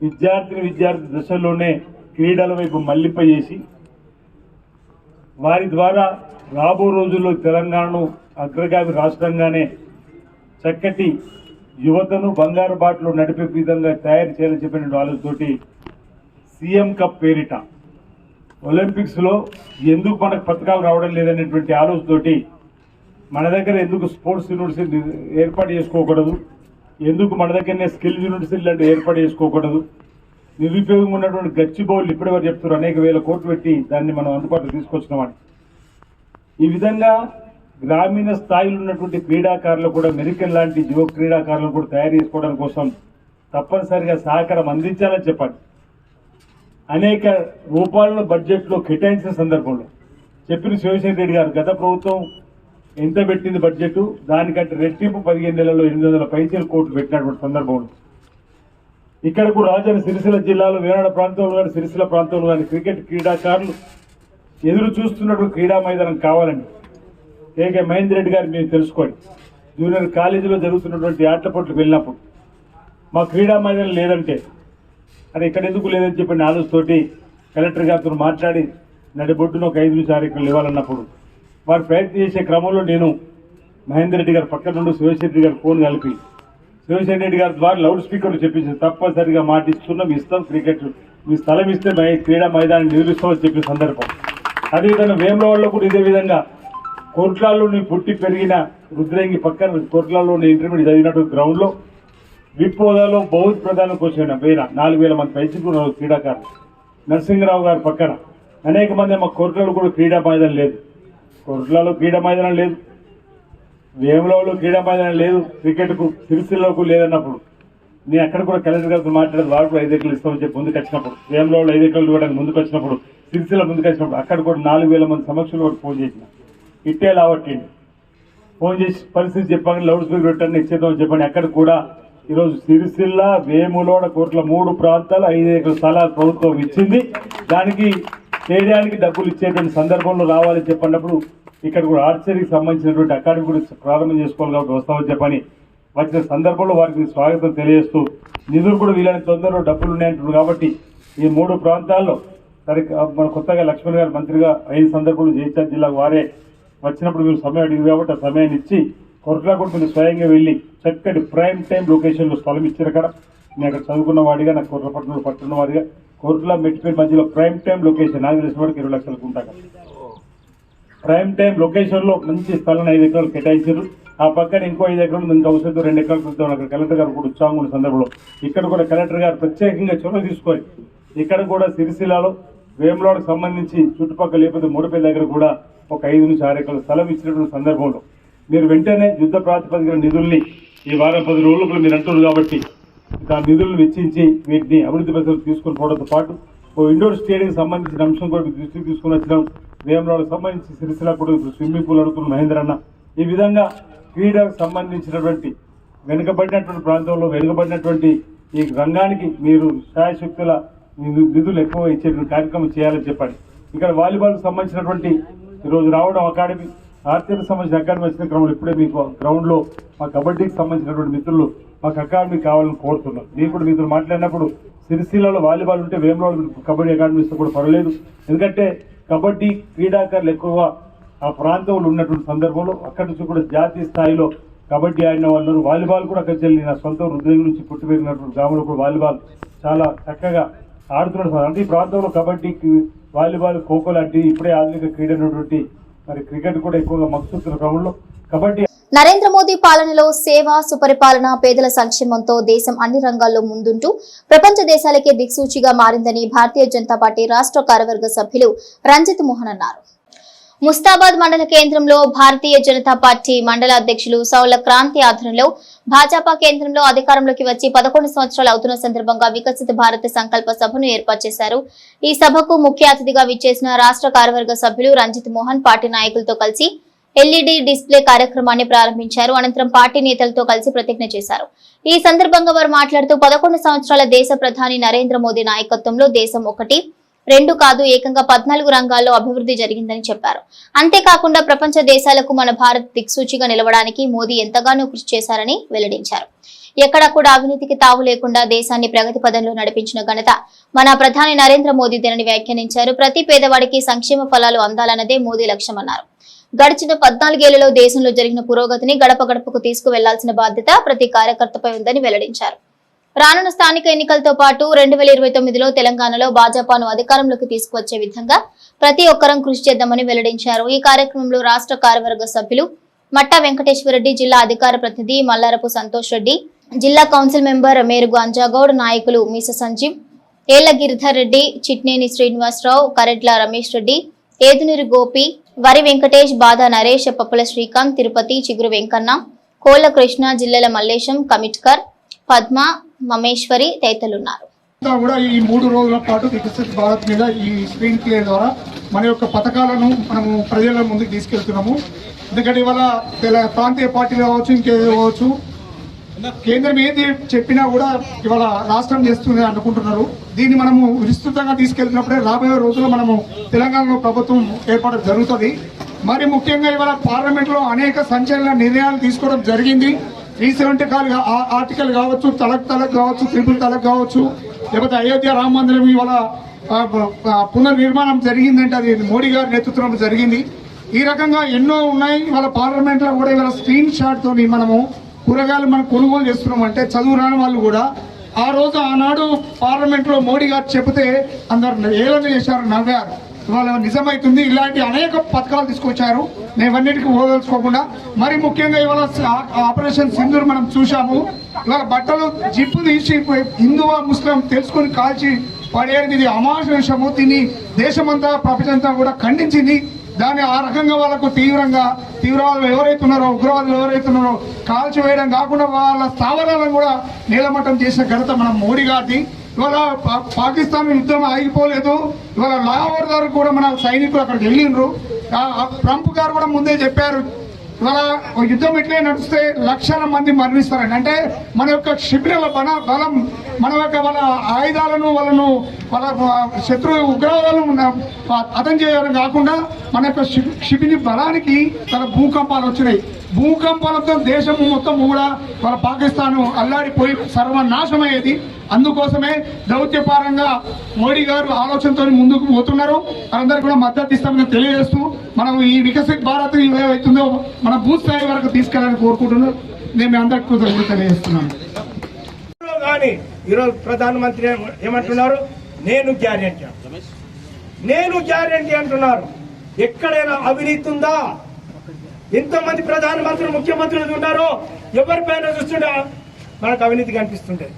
విద్యార్థి దశలోనే క్రీడల వైపు మళ్లింపజేసి వారి ద్వారా రాబో రోజుల్లో తెలంగాణను అగ్రగామి రాష్ట్రంగానే చక్కటి యువతను బంగారు బాటలో నడిపే విధంగా తయారు చేయాలని చెప్పిన ఆలోచనతోటి సీఎం కప్ పేరిట ఒలింపిక్స్లో ఎందుకు మనకు పథకాలు రావడం లేదనేటువంటి ఆలోచనతోటి మన దగ్గర ఎందుకు స్పోర్ట్స్ యూనివర్సిటీ ఏర్పాటు చేసుకోకూడదు, ఎందుకు మన దగ్గరనే స్కిల్ యూనివర్సిటీ లాంటి ఏర్పాటు చేసుకోకూడదు, నిరుపయోగం ఉన్నటువంటి గచ్చిబౌళ్ళు ఇప్పటివరకు చెప్తారు అనేక వేల కోట్లు పెట్టి దాన్ని మనం అందుబాటులో తీసుకొచ్చినామని. ఈ విధంగా గ్రామీణ స్థాయిలో ఉన్నటువంటి క్రీడాకారులు కూడా మెరికల్ లాంటి యువ క్రీడాకారులను కూడా తయారు చేసుకోవడం కోసం తప్పనిసరిగా సహకారం అందించాలని చెప్పండి. అనేక రూపాయల బడ్జెట్లో కేటాయించిన సందర్భంలో చెప్పిన శివశంకర్ రెడ్డి గారు గత ప్రభుత్వం ఎంత పెట్టింది బడ్జెట్, దానికంటే రెట్టింపు 15 నెలల్లో 800 కోట్లు పెట్టినటువంటి సందర్భంలో ఇక్కడ కూడా రాజధాని సిరిసిల్ల జిల్లాలో వేనాడ ప్రాంతంలో కానీ సిరిసిల్ల ప్రాంతంలో కానీ క్రికెట్ క్రీడాకారులు ఎదురు చూస్తున్నటువంటి క్రీడా మైదానం కావాలండి. కేకే మహేందర్ రెడ్డి గారు మీరు తెలుసుకోండి, జూనియర్ కాలేజీలో జరుగుతున్నటువంటి ఆటల పోటీలకు వెళ్ళినప్పుడు మా క్రీడా మైదానం లేదంటే అది ఇక్కడ ఎందుకు లేదని చెప్పి ఆలోచనతోటి కలెక్టర్ గారితో మాట్లాడి నడిబొడ్డును ఒక 5 నుంచి 6 ఎకరాలు ఇవ్వాలన్నప్పుడు వారు ప్రయత్నం చేసే క్రమంలో నేను మహేందర్ రెడ్డి గారు పక్కన నుండి శివశంకర్ రెడ్డి గారు ఫోన్ కలిపి శివశంకర్ రెడ్డి గారి ద్వారా లౌడ్ స్పీకర్లు చెప్పించింది, తప్పనిసరిగా మాట ఇస్తున్నాం, ఇస్తాం, క్రికెట్ మీ స్థలం ఇస్తే క్రీడా మైదానాన్ని నిర్మిస్తామని చెప్పిన సందర్భం. అదేవిధంగా వేములవాడలో కూడా ఇదే విధంగా కోర్ట్లాల్లోని పుట్టి పెరిగిన రుద్రంగి పక్కన కోర్ట్లాల్లోని ఇంటర్మీడియట్ చదివినటువంటి గ్రౌండ్లో విప్ హోదాలో బౌద్ధ ప్రధానికి వచ్చిన 4,000 మంది పైచుకున్న క్రీడాకారులు. నరసింహరావు గారి పక్కన అనేక మంది మా కోర్టులలో కూడా క్రీడా మైదానం లేదు, కోర్టులలో క్రీడా మైదానం లేదు, వేములవాడలో క్రీడా మైదానం లేదు, క్రికెట్కు సిరిసిల్లకు లేదన్నప్పుడు నేను అక్కడ కూడా కలెక్టర్ గారితో మాట్లాడేది, వాడు కూడా 5 ఎకరాలు ఇస్తామని చెప్పి ముందుకు వచ్చినప్పుడు, వేములవాడలో 5 ఎకరాలు ఇవ్వడానికి ముందుకు వచ్చినప్పుడు, సిరిసిల్ల ముందుకు వచ్చినప్పుడు అక్కడ కూడా 4,000 మంది సమక్షంలో కూడా ఫోన్ చేసిన ఇట్టే లావట్టండి, ఫోన్ చేసి పరిస్థితి చెప్పాను, లౌడ్ స్పీకర్ పెట్టండి ఇచ్చేద్దామని చెప్పండి. అక్కడ కూడా ఈరోజు సిరిసిల్ల వేములవాడ కోట్ల 3 ప్రాంతాలు 5 ఎకరాల స్థలాలు ప్రభుత్వం ఇచ్చింది. దానికి స్టేడియానికి డబ్బులు ఇచ్చేటువంటి సందర్భంలో రావాలని చెప్పినప్పుడు ఇక్కడ కూడా ఆర్చరీకి సంబంధించినటువంటి అకాడమీ కూడా ప్రారంభం చేసుకోవాలి కాబట్టి వస్తామని చెప్పని వచ్చిన సందర్భంలో వారికి స్వాగతం తెలియజేస్తూ నిధులు కూడా వీళ్ళని తొందరలో డబ్బులు ఉన్నాయంటున్నారు. కాబట్టి ఈ 3 ప్రాంతాల్లో సరే మన కొత్తగా లక్ష్మణ్ గారు మంత్రిగా అయిన సందర్భంలో జగిత్యాల జిల్లాకు వారే వచ్చినప్పుడు మీరు సమయం అడిగింది కాబట్టి ఆ సమయాన్ని ఇచ్చి కొరట్లా కూడా మీరు స్వయంగా వెళ్ళి చక్కటి ప్రైమ్ టైం లొకేషన్లో స్థలం ఇచ్చారు. అక్కడ నేను అక్కడ చదువుకున్న వాడిగా నాకు కొర్రపట్నంలో పట్టున్న వాడిగా కోర్టుల మెట్టిపేట మధ్యలో ప్రైమ్ టైం లొకేషన్ నాకు తెలిసిన వాడికి 20 లక్షలకు ఉంటాయి. ప్రైమ్ టైం లొకేషన్లో మంచి స్థలం 5 ఎకరాలు కేటాయించారు. ఆ పక్కన ఇంకో 5 ఎకరాలు ఇంకా అవసరం 2 ఎకరాలు పెడతాం. అక్కడ కలెక్టర్ గారు కూడా ఉత్సాహం ఉన్న సందర్భంలో ఇక్కడ కూడా కలెక్టర్ గారు ప్రత్యేకంగా చొరవ తీసుకొని ఇక్కడ కూడా సిరిసిల్లలో వేములవాడకు సంబంధించి చుట్టుపక్కల లేకపోతే మూడపల్లి దగ్గర కూడా ఒక 5 నుంచి 6 ఎకరాల స్థలం ఇచ్చినటువంటి సందర్భంలో మీరు వెంటనే యుద్ధ ప్రాతిపదికన నిధుల్ని ఈ వారం 10 రోజులకు మీరు అంటున్నారు కాబట్టి ఆ నిధులను వెచ్చించి వీటిని అభివృద్ధి పరిస్థితులు తీసుకొని పోవడంతో పాటు ఓ ఇండోర్ స్టేడియం సంబంధించిన అంశం కూడా దృష్టికి తీసుకుని వచ్చినాం. వేములవాడకు సంబంధించి సిరిసిల్ల కూడా స్విమ్మింగ్ పూల్ అడుగుతున్న మహేంద్ర అన్న ఈ విధంగా క్రీడకు సంబంధించినటువంటి వెనుకబడినటువంటి ప్రాంతంలో వెనుకబడినటువంటి ఈ రంగానికి మీరు శాయశక్తుల నిధులు ఎక్కువ ఇచ్చేటువంటి కార్యక్రమం చేయాలని చెప్పండి. ఇక్కడ వాలీబాల్కి సంబంధించినటువంటి ఈరోజు రావడం అకాడమీ ఆర్చరీకి సంబంధించిన అకాడమీ వచ్చిన క్రమంలో ఇప్పుడే మీకు గ్రౌండ్లో మా కబడ్డీకి సంబంధించినటువంటి మిత్రులు మాకు అకాడమీ కావాలని కోరుతున్నారు. నేను కూడా మీతో మాట్లాడినప్పుడు సిరిసిల్లలో వాలీబాల్ ఉంటే వేములవాడ కబడ్డీ అకాడమీ ఇస్తే కూడా పర్వాలేదు, ఎందుకంటే కబడ్డీ క్రీడాకారులు ఎక్కువగా ఆ ప్రాంతంలో ఉన్నటువంటి సందర్భంలో అక్కడి నుంచి కూడా జాతీయ స్థాయిలో కబడ్డీ ఆడిన వాళ్ళు, వాలీబాల్ కూడా అక్కడికి వెళ్ళి నా సొంత రుద్రంగి నుంచి పుట్టి పెరిగినటువంటి గ్రామంలో కూడా వాలీబాల్ చాలా చక్కగా ఆడుతున్నారు. అంటే ఈ ప్రాంతంలో కబడ్డీకి వాలీబాల్ ఖోఖో లాంటి ఇప్పుడే ఆధునిక క్రీడ ఉన్నటువంటి మరి క్రికెట్ కూడా ఎక్కువగా మక్కుతున్న క్రమంలో కబడ్డీ. నరేంద్ర మోదీ పాలనలో సేవ, సుపరిపాలన, పేదల సంక్షేమంతో దేశం అన్ని రంగాల్లో ముందుంటూ ప్రపంచ దేశాలకే దిక్సూచిగా మారిందని భారతీయ జనతా పార్టీ రాష్ట్ర కార్యవర్గ సభ్యులు రంజిత్ మోహన్ అన్నారు. ముస్తాబాద్ మండల కేంద్రంలో భారతీయ జనతా పార్టీ మండల అధ్యక్షులు సౌల క్రాంతి ఆధ్వర్యంలో భాజపా కేంద్రంలో అధికారంలోకి వచ్చి 11 సంవత్సరాలు అవుతున్న సందర్భంగా వికసిత భారత్ సంకల్ప సభను ఏర్పాటు చేశారు. ఈ సభకు ముఖ్య అతిథిగా విచ్చేసిన రాష్ట్ర కార్యవర్గ సభ్యులు రంజిత్ మోహన్ పార్టీ నాయకులతో కలిసి ఎల్ఈడి డిస్ప్లే కార్యక్రమాన్ని ప్రారంభించారు. అనంతరం పార్టీ నేతలతో కలిసి ప్రతిజ్ఞ చేశారు. ఈ సందర్భంగా వారు మాట్లాడుతూ 11 సంవత్సరాల దేశ ప్రధాని నరేంద్ర మోదీ నాయకత్వంలో దేశం 1, 2 కాదు ఏకంగా 14 రంగాల్లో అభివృద్ధి జరిగిందని చెప్పారు. అంతేకాకుండా ప్రపంచ దేశాలకు మన భారత్ దిక్సూచిగా నిలవడానికి మోదీ ఎంతగానో కృషి చేశారని వెల్లడించారు. ఎక్కడా కూడా అవినీతికి తావు లేకుండా దేశాన్ని ప్రగతి పదంలో నడిపించిన ఘనత మన ప్రధాని నరేంద్ర మోదీదేనని వ్యాఖ్యానించారు. ప్రతి పేదవాడికి సంక్షేమ ఫలాలు అందాలన్నదే మోదీ లక్ష్యమన్నారు. గడిచిన 14 ఏళ్లలో దేశంలో జరిగిన పురోగతిని గడప గడపకు తీసుకువెళ్లాల్సిన బాధ్యత ప్రతి కార్యకర్తపై ఉందని వెల్లడించారు. రానున్న స్థానిక ఎన్నికలతో పాటు 2029లో తెలంగాణలో భాజపాను అధికారంలోకి తీసుకువచ్చే విధంగా ప్రతి ఒక్కరం కృషి చేద్దామని వెల్లడించారు. ఈ కార్యక్రమంలో రాష్ట్ర కార్యవర్గ సభ్యులు మట్టా వెంకటేశ్వరరెడ్డి, జిల్లా అధికార ప్రతినిధి మల్లారపు సంతోష్ రెడ్డి, జిల్లా కౌన్సిల్ మెంబర్ మేరుగు అంజాగౌడ్, నాయకులు మీస సంజీవ్, ఏళ్ల గిరిధర్ రెడ్డి, చిట్నేని శ్రీనివాసరావు, కరెడ్ల రమేష్ రెడ్డి, ఏదునూరి గోపి, వరి వెంకటేష్, బాదా నరేష్, పప్పుల శ్రీకాంత్, తిరుపతి, చిగురు వెంకన్న, కోళ్ల కృష్ణ, జిల్లెల మల్లేశం, కమిట్కర్, పద్మ, మమేశ్వరి తదితరులున్నారు. కూడా ఈ 3 రోజుల పాటు వికసిత్ భారత్ మీద ఈ స్క్రీన్ ప్లే ద్వారా మన యొక్క పథకాలను మనము ప్రజల ముందుకు తీసుకెళ్తున్నాము. ఎందుకంటే ఇవాళ ప్రాంతీయ పార్టీలు కావచ్చు, ఇంకేదో కావచ్చు, కేంద్రం ఏది చెప్పినా కూడా ఇవాళ రాష్ట్రం చేస్తుంది అనుకుంటున్నారు. దీన్ని మనము విస్తృతంగా తీసుకెళ్తున్నప్పుడే రాబోయే రోజుల్లో మనము తెలంగాణలో ప్రభుత్వం ఏర్పడడం జరుగుతుంది. మరి ముఖ్యంగా ఇవాళ పార్లమెంట్లో అనేక సంచలన నిర్ణయాలు తీసుకోవడం జరిగింది. 370 ఆర్టికల్ కావచ్చు, తలక్ కావచ్చు, ట్రిపుల్ తలక్ కావచ్చు, లేకపోతే అయోధ్య రామ మందిరం ఇవాళ పునర్నిర్మాణం జరిగిందంటే అది మోడీ గారి నేతృత్వంలో జరిగింది. ఈ రకంగా ఎన్నో ఉన్నాయి. ఇవాళ పార్లమెంట్లో కూడా ఇవాళ స్క్రీన్ షాట్ తోని మనము కూరగాయలు మనం కొనుగోలు చేస్తున్నాం అంటే చదువు రాని వాళ్ళు కూడా ఆ రోజు ఆనాడు పార్లమెంట్లో మోడీ గారు చెబితే అందరు ఏలన చేశారు, నవ్వారు. ఇవాళ నిజమైతుంది. ఇలాంటి అనేక పథకాలు తీసుకొచ్చారు. నేను అన్నిటికీ ఓదలుచుకోకుండా మరి ముఖ్యంగా ఇవాళ ఆపరేషన్ సింధూర్ మనం చూసాము. ఇవాళ బట్టలు జిప్పు తీసి హిందువా ముస్లిం తెలుసుకొని కాల్చి పడేది ఇది అమానుషము. దీన్ని దేశమంతా ప్రపంచంతా కూడా ఖండించింది. దాన్ని ఆ రకంగా వాళ్ళకు తీవ్రవాదులు ఎవరైతే ఉన్నారో, ఉగ్రవాదులు ఎవరైతే ఉన్నారో కాల్చివేయడం కాకుండా వాళ్ళ స్థావరాలను కూడా నీలమట్టం చేసిన ఘనత మన మోడీ గారిది. ఇవాళ పాకిస్తాన్ యుద్ధం ఆగిపోలేదు. ఇవాళ లాహోర్ గారు కూడా మన సైనికులు అక్కడికి వెళ్ళిండ్రు. ట్రంప్ గారు కూడా ముందే చెప్పారు ఇవాళ యుద్ధం ఇట్లే నడిస్తే లక్షల మంది మరణిస్తారని. అంటే మన యొక్క శిబిరాల బలం, మన యొక్క వాళ్ళ ఆయుధాలను వాళ్ళ శత్రు ఉగ్రవాదాలను అతం చేయడం కాకుండా మన యొక్క శిబిరి బలానికి తన భూకంపాలు వచ్చినాయి. భూకంపాలతో దేశం మొత్తం కూడా వాళ్ళ పాకిస్తాన్ అల్లాడిపోయి సర్వనాశనం అయ్యేది. అందుకోసమే దౌత్యపరంగా మోడీ గారు ఆలోచనతో ముందుకు పోతున్నారు. అందరికీ కూడా మద్దతు ఇస్తామని తెలియజేస్తూ మనం ఈ వికసిత్ భారత్ ఏవైతుందో మన బూత్ స్థాయి వరకు తీసుకెళ్లాలని కోరుకుంటున్నాను. నేను మీ అందరికీ కృతజ్ఞతలు తెలియజేస్తున్నాను. కానీ ఈరోజు ప్రధానమంత్రి ఏమంటున్నారు? నేను గ్యారెంటీ అంటున్నారు. ఎక్కడైనా అవినీతి ఉందా? ఎంతమంది ప్రధానమంత్రులు, ముఖ్యమంత్రులు ఉన్నారో ఎవరిపైన చూస్తుండే మనకు అవినీతి కనిపిస్తుండే.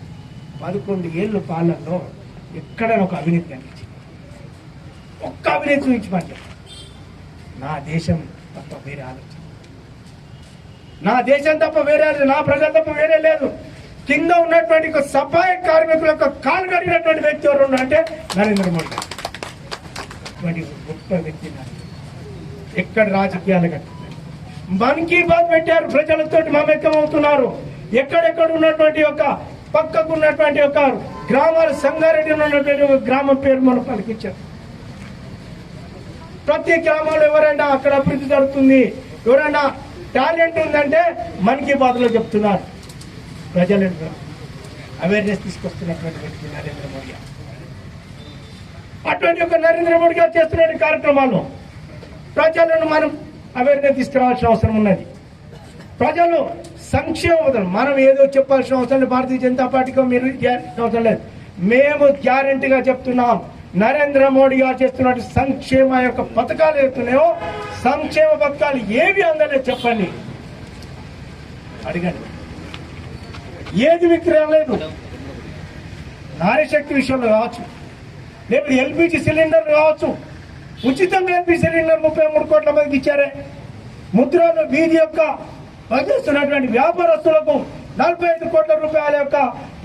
11 ఏళ్ళు పాలనలో ఎక్కడైనా ఒక అవినీతి కనిపించింది? ఒక్క అవినీతి చూపించమంటే నా దేశం తప్ప వేరే ఆలోచన, నా దేశం తప్ప వేరే, నా ప్రజలు తప్ప వేరే లేదు. కింద ఉన్నటువంటి సఫాయి కార్మికుల యొక్క కాలు కడిగినటువంటి వ్యక్తి ఎవరు ఉన్నారంటే నరేంద్ర మోడీ గారు. అటువంటి గొప్ప వ్యక్తి ఎక్కడ రాజకీయాలు కట్టింది. మన్ కీ బాత్ పెట్టారు, ప్రజలతో మమేకం అవుతున్నారు. ఎక్కడెక్కడ ఉన్నటువంటి ఒక పక్కకు ఉన్నటువంటి ఒక గ్రామాలు, సంగారెడ్డి ఉన్నటువంటి ఒక గ్రామం పేరు మనం పలికించారు. ప్రతి గ్రామంలో ఎవరైనా అక్కడ అభివృద్ధి జరుగుతుంది, ఎవరైనా టాలెంట్ ఉందంటే మన్ కీ బాత్ లో చెప్తున్నారు. ప్రజలకు అవేర్నెస్ తీసుకొస్తున్నటువంటి వ్యక్తి నరేంద్ర మోడీ గారు. అటువంటి ఒక నరేంద్ర మోడీ గారు చేస్తున్న కార్యక్రమాల్లో ప్రజలను మనం అవేర్నెస్ తీసుకురావాల్సిన అవసరం ఉన్నది. ప్రజలు సంక్షేమం మనం ఏదో చెప్పాల్సిన అవసరం లేదు. భారతీయ జనతా పార్టీకి మీరు అవసరం లేదు. మేము గ్యారెంటీగా చెప్తున్నాం, నరేంద్ర మోడీ గారు చేస్తున్న సంక్షేమ యొక్క పథకాలు ఏతున్నాయో, సంక్షేమ పథకాలు ఏవి అందలేదు చెప్పండి, అడగండి. ఏది విక్రయం లేదు. నారీశక్తి విషయంలో కావచ్చు, లేకపోతే ఎల్పిజి సిలిండర్లు కావచ్చు, ఉచితంగా ఎల్పిజి సిలిండర్ 33 కోట్ల మందికి ఇచ్చారే. ముద్రలో వీధి యొక్క పనిచేస్తున్నటువంటి వ్యాపారస్తులకు 45 కోట్ల రూపాయల యొక్క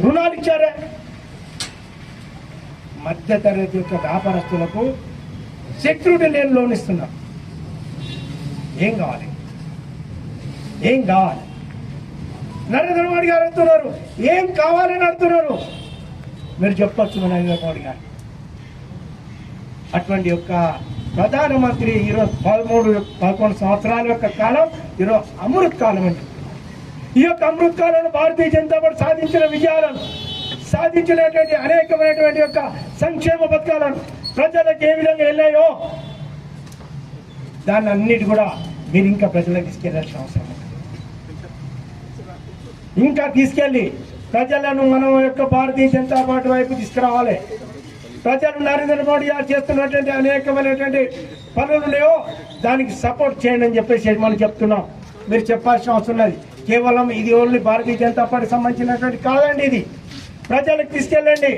రుణాలు ఇచ్చారే. మధ్యతరగతి యొక్క వ్యాపారస్తులకు సెక్యూరిటీ లేని లోన్ ఇస్తున్నారు. ఏం కావాలి? నరేంద్ర మోడీ గారు అంటున్నారు ఏం కావాలని అంటున్నారు. మీరు చెప్పచ్చు నరేంద్ర మోడీ గారు. అటువంటి యొక్క ప్రధానమంత్రి ఈరోజు 13-11 సంవత్సరాల యొక్క కాలం ఈరోజు అమృత్ కాలం అండి. ఈ యొక్క అమృత్ కాలంలో భారతీయ జనతా పార్టీ సాధించిన విజయాలను, సాధించినటువంటి అనేకమైనటువంటి యొక్క సంక్షేమ పథకాలను ప్రజలకు ఏ విధంగా వెళ్ళాయో దాన్ని అన్నిటి కూడా మీరు ఇంకా ప్రజలకు తీసుకెళ్లాల్సిన అవసరం ఉంది. ఇంకా తీసుకెళ్లి ప్రజలను మనం యొక్క భారతీయ జనతా పార్టీ వైపు తీసుకురావాలి. ప్రజలు నరేంద్ర మోడీ గారు చేస్తున్నటువంటి అనేకమైనటువంటి పనులు లేవో దానికి సపోర్ట్ చేయండి అని చెప్పేసి మనం చెప్తున్నాం. మీరు చెప్పాల్సిన అవసరం ఉన్నది. కేవలం ఇది ఓన్లీ భారతీయ జనతా పార్టీ సంబంధించినటువంటి కాదండి, ఇది ప్రజలకు తీసుకెళ్ళండి,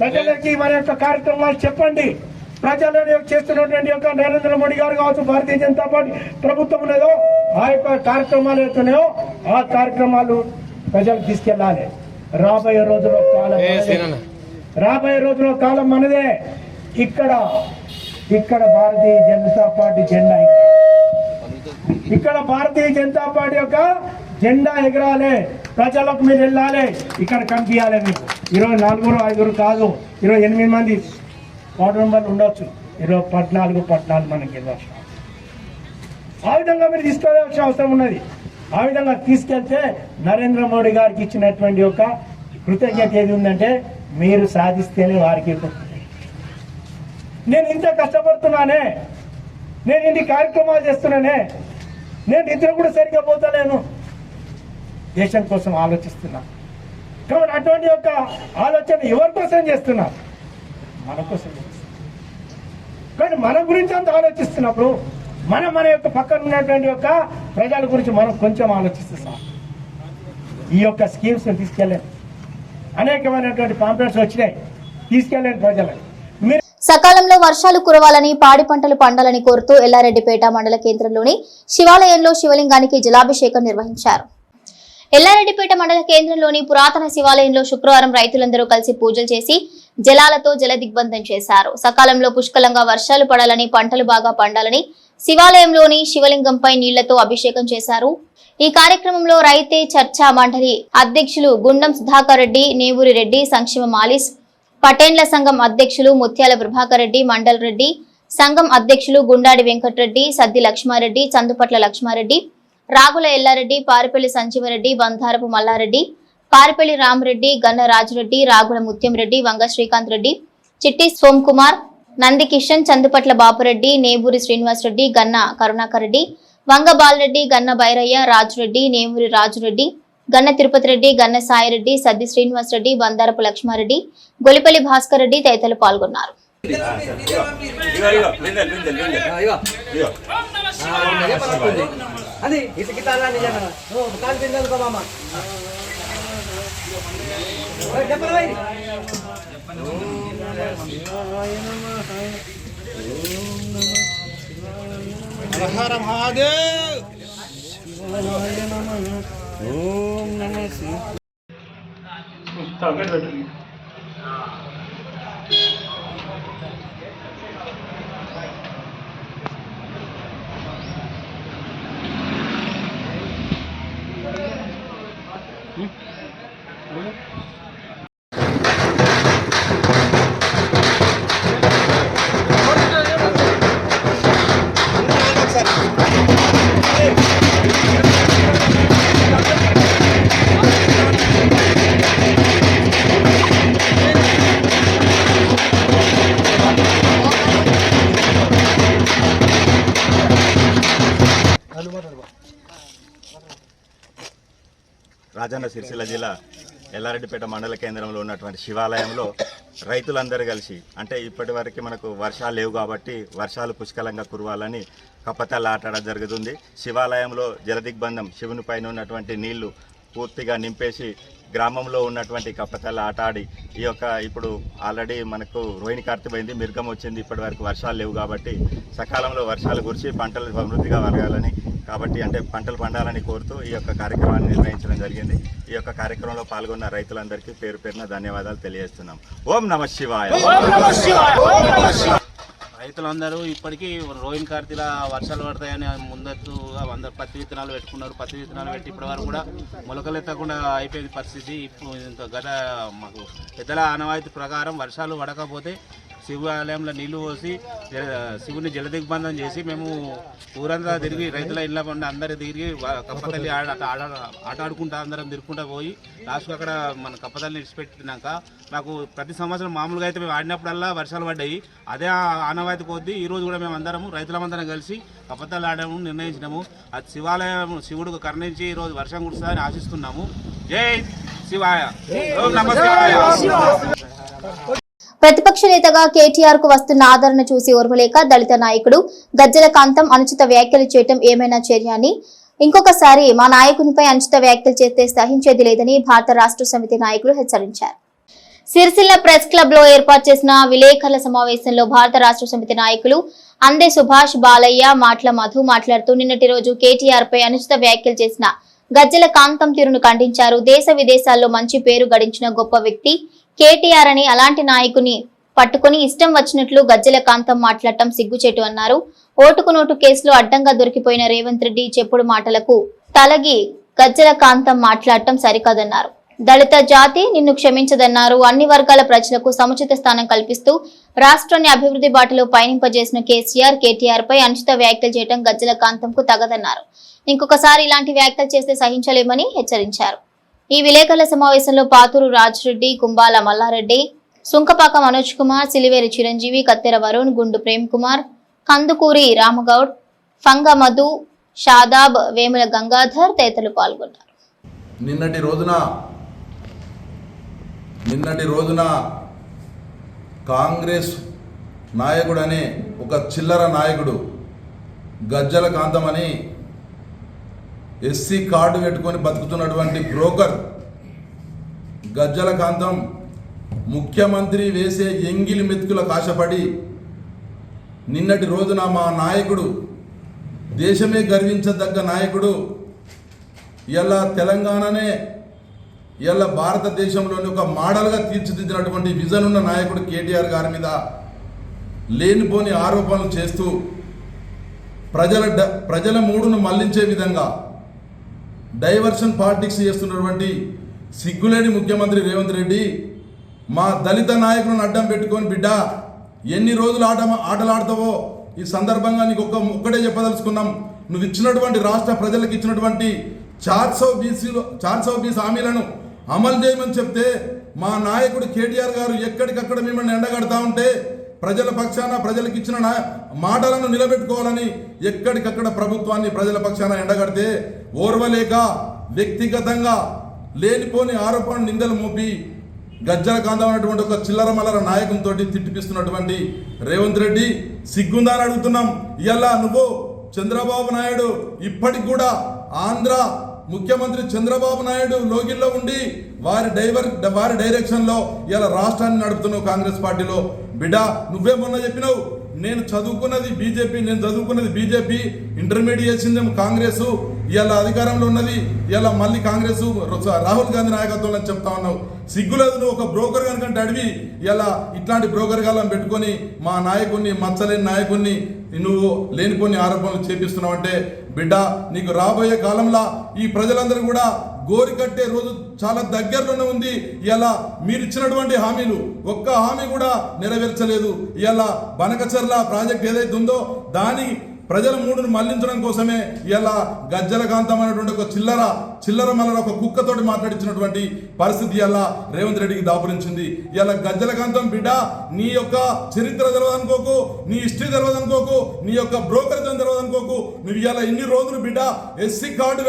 ప్రజలకి మన యొక్క కార్యక్రమాలు చెప్పండి. ప్రజలు చేస్తున్నటువంటి యొక్క నరేంద్ర మోడీ గారు కావచ్చు, భారతీయ జనతా పార్టీ ప్రభుత్వం ఉన్నదో ఆ యొక్క కార్యక్రమాలు అవుతున్నాయో ఆ కార్యక్రమాలు ప్రజలకు తీసుకెళ్ళాలి. రాబోయే రోజుల్లో కాలం మనదే. ఇక్కడ భారతీయ జనతా పార్టీ జెండా, ఇక్కడ భారతీయ జనతా పార్టీ యొక్క జెండా ఎగరాలి, ప్రజలకు మీరు వెళ్ళాలి, ఇక్కడ కనిపించాలి. మీకు 24 5 కాదు, 28 మంది వార్డు మెంబర్లు ఉండొచ్చు, 14 మనకి వెళ్ళాల్సిన ఆ విధంగా మీరు తీసుకోవాల్సిన అవసరం ఉన్నది. ఆ విధంగా తీసుకెళ్తే నరేంద్ర మోడీ గారికి ఇచ్చినటువంటి యొక్క కృతజ్ఞత ఏది ఉందంటే మీరు సాధిస్తేనే వారికి. నేను ఇంత కష్టపడుతున్నానే, నేను ఇన్ని కార్యక్రమాలు చేస్తున్నానే, నేను నిద్ర కూడా సరిగ్గా పోతలేను, దేశం కోసం ఆలోచిస్తున్నా. కాబట్టి అటువంటి యొక్క ఆలోచన ఎవరి కోసం చేస్తున్నారు? మన కోసం. కానీ మన గురించి అంత ఆలోచిస్తున్నప్పుడు మన యొక్క పక్కన ఉన్నటువంటి యొక్క ప్రజల గురించి మనం కొంచెం ఆలోచిస్తున్నాం. ఈ యొక్క స్కీమ్స్ తీసుకెళ్ళండి, అనేకమైనటువంటి పాంప్లెట్స్ వచ్చినాయి, తీసుకెళ్ళండి ప్రజలకు. సకాలంలో వర్షాలు కురవాలని, పాడి పంటలు పండాలని కోరుతూ ఎల్లారెడ్డిపేట మండల కేంద్రంలోని శివాలయంలో శివలింగానికి జలాభిషేకం నిర్వహించారు. ఎల్లారెడ్డిపేట మండల కేంద్రంలోని పురాతన శివాలయంలో శుక్రవారం రైతులందరూ కలిసి పూజలు చేసి జలాలతో జలదిగ్బంధం చేశారు. సకాలంలో పుష్కలంగా వర్షాలు పడాలని, పంటలు బాగా పండాలని శివాలయంలోని శివలింగంపై నీళ్లతో అభిషేకం చేశారు. ఈ కార్యక్రమంలో రైతే చర్చా మండలి అధ్యక్షులు గుండం సుధాకర్ రెడ్డి, నేవూరి రెడ్డి, సంక్షేమ మాలిస్, పటేండ్ల సంఘం అధ్యక్షులు ముత్యాల ప్రభాకర్ రెడ్డి, మండల్ రెడ్డి, సంఘం అధ్యక్షులు గుండాడి వెంకటరెడ్డి, సద్ది లక్ష్మారెడ్డి, చందుపట్ల లక్ష్మారెడ్డి, రాగుల ఎల్లారెడ్డి, పారిపల్లి సంజీవరెడ్డి, బంధారపు మల్లారెడ్డి, పారిపల్లి రామరెడ్డి, గన్న రాజురెడ్డి, రాగుల ముత్యంరెడ్డి, వంగ శ్రీకాంత్ రెడ్డి, చిట్టి సోమకుమార్, నంది కిషన్, చందుపట్ల బాపురెడ్డి, నేబూరి శ్రీనివాసరెడ్డి, గన్న కరుణాకర్ రెడ్డి, వంగ బాలరెడ్డి, గన్న బైరయ్య, రాజురెడ్డి, నేవూరి రాజురెడ్డి, గన్న తిరుపతి రెడ్డి, గన్న సాయిరెడ్డి, సద్ది శ్రీనివాసరెడ్డి, బందారపు లక్ష్మారెడ్డి, గొలిపల్లి భాస్కర్ రెడ్డి తదితరులు పాల్గొన్నారు. రాజన్న సిరిసిల్ల జిల్లా ఎల్లారెడ్డిపేట మండల కేంద్రంలో ఉన్నటువంటి శివాలయంలో రైతులందరూ కలిసి, అంటే ఇప్పటి వరకు మనకు వర్షాలు లేవు కాబట్టి వర్షాలు పుష్కలంగా కురవాలని కప్పతల్ల ఆటడం జరుగుతుంది. శివాలయంలో జలదిగ్బంధం, శివుని పైన ఉన్నటువంటి నీళ్లు పూర్తిగా నింపేసి గ్రామంలో ఉన్నటువంటి కప్పతల్ల ఆట ఆడి ఈ యొక్క ఇప్పుడు ఆల్రెడీ మనకు రోహిణి కార్తె పోయింది, మిర్గం వచ్చింది, ఇప్పటి వరకు వర్షాలు లేవు కాబట్టి సకాలంలో వర్షాలు కురిసి పంటలు సమృద్ధిగా వరగాలని కాబట్టి అంటే పంటలు పండాలని కోరుతూ ఈ యొక్క కార్యక్రమాన్ని నిర్వహించడం జరిగింది. ఈ యొక్క కార్యక్రమంలో పాల్గొన్న రైతులందరికీ పేరు పేరున ధన్యవాదాలు తెలియజేస్తున్నాం. ఓం నమః శివాయ. రైతులందరూ ఇప్పటికీ రోహిణి కార్తీల వర్షాలు పడతాయని ముందస్తుగా అందరు పత్తి విత్తనాలు పెట్టుకున్నారు. పత్తి విత్తనాలు పెట్టి ఇప్పటి వరకు కూడా మొలకలు ఎత్తకుండా అయిపోయింది పరిస్థితి. ఇప్పుడు గత మాకు పెద్దల ఆనవాయితీ ప్రకారం వర్షాలు పడకపోతే శివాలయంలో నీళ్లు పోసి శివుని జలదిగ్బంధం చేసి మేము ఊరంతా తిరిగి రైతుల ఇళ్ళ పండి అందరూ తిరిగి కప్పతల్లి ఆట ఆడుకుంటా అందరం తిరుగుకుంటా పోయి లాస్ట్కి అక్కడ మన కప్పతల్లిని విడిచిపెట్టినాక మాకు ప్రతి సంవత్సరం మామూలుగా అయితే మేము ఆడినప్పుడల్లా వర్షాలు పడ్డాయి. అదే ఆనవాయితీ కొద్దీ ఈరోజు కూడా మేము అందరము రైతులమందరం కలిసి కప్పతల్లి ఆడము నిర్ణయించినాము. అది శివుడు కరుణించి ఈరోజు వర్షం కురుస్తుందని ఆశిస్తున్నాము. జై శివాయ. నమ శివాయ. ప్రతిపక్ష నేతగా కేటీఆర్ కు వస్తున్న ఆదరణ చూసి ఓర్వలేక దళిత నాయకుడు గజ్జల కాంతం అనుచిత వ్యాఖ్యలు చేయటం ఏమైనా చర్య అని ఇంకొకసారి మా నాయకునిపై అనుచిత వ్యాఖ్యలు చేస్తే సహించేది లేదని భారత రాష్ట్ర సమితి నాయకులు హెచ్చరించారు. సిరిసిల్ల ప్రెస్ క్లబ్ లో ఏర్పాటు చేసిన విలేకరుల సమావేశంలో భారత రాష్ట్ర సమితి నాయకులు అందే సుభాష్, బాలయ్య, మాట్ల మధు మాట్లాడుతూ నిన్నటి రోజు కేటీఆర్ పై అనుచిత వ్యాఖ్యలు చేసిన గజ్జల కాంతం తీరును ఖండించారు. దేశ విదేశాల్లో మంచి పేరు గడించిన గొప్ప వ్యక్తి కేటీఆర్ అని అలాంటి నాయకుని పట్టుకుని ఇష్టం వచ్చినట్లు గజ్జల కాంతం మాట్లాడటం సిగ్గుచేటు అన్నారు. ఓటుకు నోటు కేసులో అడ్డంగా దొరికిపోయిన రేవంత్ రెడ్డి చెప్పుడు మాటలకు తలగి గజ్జల కాంతం మాట్లాడటం సరికాదన్నారు. దళిత జాతి నిన్ను క్షమించదన్నారు. అన్ని వర్గాల ప్రజలకు సముచిత స్థానం కల్పిస్తూ రాష్ట్రాన్ని అభివృద్ధి బాటలో పయనింపజేసిన కేటీఆర్ పై అనుచిత వ్యాఖ్యలు చేయడం గజ్జల కాంతంకు తగదన్నారు. ఇంకొకసారి ఇలాంటి వ్యాఖ్యలు చేస్తే సహించలేమని హెచ్చరించారు. ఈ విలేకరుల సమావేశంలో పాతూరు రాజ్రెడ్డి, కుంబాల మల్లారెడ్డి, సుంకపాక మనోజ్ కుమార్, సిలివేరి చిరంజీవి, కత్తెర వరుణ్, గుండు ప్రేమ్ కుమార్, కందుకూరి రామగౌడ్, ఫంగ మధు, షాదాబ్, వేముల గంగాధర్ తదితరులు పాల్గొన్నారు. నిన్నటి రోజున కాంగ్రెస్ నాయకుడు అనే ఒక చిల్లర నాయకుడు గజ్జల కాంతం అని ఎస్సీ కార్డు పెట్టుకొని బతుకుతున్నటువంటి బ్రోకర్ గజ్జల కాంతం ముఖ్యమంత్రి వేసే ఎంగిలి మెతుకుల కాశపడి నిన్నటి రోజున మా నాయకుడు, దేశమే గర్వించదగ్గ నాయకుడు, ఇలా తెలంగాణనే ఇలా భారతదేశంలోని ఒక మోడల్గా తీర్చిదిద్దినటువంటి విజన్ ఉన్న నాయకుడు కేటీఆర్ గారి మీద లేనిపోని ఆరోపణలు చేస్తూ ప్రజల మూడును మళ్లించే విధంగా డైవర్షన్ పాలిటిక్స్ చేస్తున్నటువంటి సిగ్గులేని ముఖ్యమంత్రి రేవంత్ రెడ్డి మా దళిత నాయకులను అడ్డం పెట్టుకొని, బిడ్డ ఎన్ని రోజులు ఆటలాడతావో ఈ సందర్భంగా నీకు ఒక్కడే చెప్పదలుచుకున్నాం. నువ్వు ఇచ్చినటువంటి రాష్ట్ర ప్రజలకు ఇచ్చినటువంటి 420 హామీలను అమలు చేయమని చెప్తే మా నాయకుడు కేటీఆర్ గారు ఎక్కడికక్కడ మిమ్మల్ని ఎండగడతా ఉంటే ప్రజల పక్షాన ప్రజలకు ఇచ్చిన మాటలను నిలబెట్టుకోవాలని ఎక్కడికక్కడ ప్రభుత్వాన్ని ప్రజల పక్షాన ఎండగడితే ఓర్వలేక వ్యక్తిగతంగా లేనిపోని ఆరోపణ నిందలు మోపి గజ్జల కాంతం అనేటువంటి ఒక చిల్లర మల్లర నాయకునితో తిట్టిపిస్తున్నటువంటి రేవంత్ రెడ్డి సిగ్గుందా అని అడుగుతున్నాం. ఇలా నువ్వు చంద్రబాబు నాయుడు ఇప్పటికి కూడా ఆంధ్ర ముఖ్యమంత్రి చంద్రబాబు నాయుడు లోగిల్లో ఉండి వారి డైరెక్షన్లో ఇలా రాష్ట్రాన్ని నడుపుతున్నావు కాంగ్రెస్ పార్టీలో. బిడ్డ నువ్వే మొన్న చెప్పినావు, నేను చదువుకున్నది బీజేపీ, ఇంటర్మీడియట్ చేసిందేమో కాంగ్రెస్, ఇలా అధికారంలో ఉన్నది ఇలా మళ్ళీ కాంగ్రెస్ రాహుల్ గాంధీ నాయకత్వంలో చెప్తా ఉన్నావు. సిగ్గులేదు నువ్వు ఒక బ్రోకర్ కనుకంటే అడివి ఇలా ఇట్లాంటి బ్రోకర్ గాళ్ళని పెట్టుకొని మా నాయకుడిని, మచ్చలేని నాయకుడిని నువ్వు లేనిపోని ఆరోపణలు చేపిస్తున్నావు అంటే బిడ్డ నీకు రాబోయే కాలంలో ఈ ప్రజలందరూ కూడా గోరి కట్టే రోజు చాలా దగ్గరలోనే ఉంది. ఇలా మీరు ఇచ్చినటువంటి హామీలు ఒక్క హామీ కూడా నెరవేర్చలేదు. ఇలా బనకచర్ల ప్రాజెక్ట్ ఏదైతే ఉందో దాని ప్రజల మూడును మళ్లించడం కోసమే ఇలా గజ్జల కాంతం అనేటువంటి ఒక చిల్లర మల్లర ఒక కుక్కతోటి మాట్లాడించినటువంటి పరిస్థితి ఇలా రేవంత్ రెడ్డికి దాపురించింది. ఇలా గజ్జల కాంతం బిడ్డ నీ యొక్క చరిత్ర తెలవదనుకోకు, నీ హిస్టరీ తెలవదనుకోకు, నీ యొక్క బ్రోకరేజ్ తెలవదనుకోకు. నువ్వు ఇలా ఇన్ని రోజులు బిడ్డ ఎస్సీ కార్డు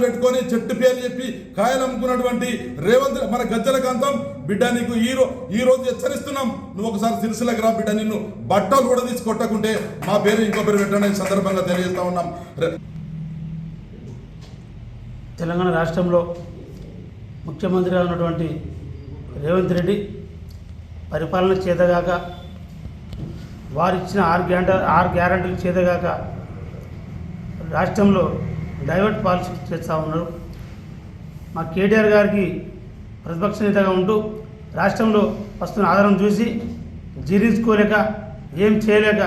పెట్టుకొని చెట్టు పేరు చెప్పి కాయలు అమ్ముకున్నటువంటి రేవంత్ మన గజ్జల కాంతం బిడ్డ నీకు ఈ రోజు హెచ్చరిస్తున్నాం. నువ్వు ఒకసారి సిరిసిల్లకి రా బిడ్డ, నిన్ను బట్టలు కూడా తీసి కొట్టకుంటే మా పేరు ఇంకో పేరు పెట్టడానికి సందర్భంగా తెలియజేస్తా ఉన్నాం. తెలంగాణ రాష్ట్రంలో ముఖ్యమంత్రిగా ఉన్నటువంటి రేవంత్ రెడ్డి పరిపాలన చేతగాక, వారిచ్చిన 6 గ్యారంటీలు చేతగాక రాష్ట్రంలో డైవర్ట్ పాలసీ చేస్తూ ఉన్నారు. మా కేటీఆర్ గారికి ప్రతిపక్ష నేతగా ఉంటూ రాష్ట్రంలో వస్తున్న ఆధారం చూసి జీర్ణించుకోలేక, ఏం చేయలేక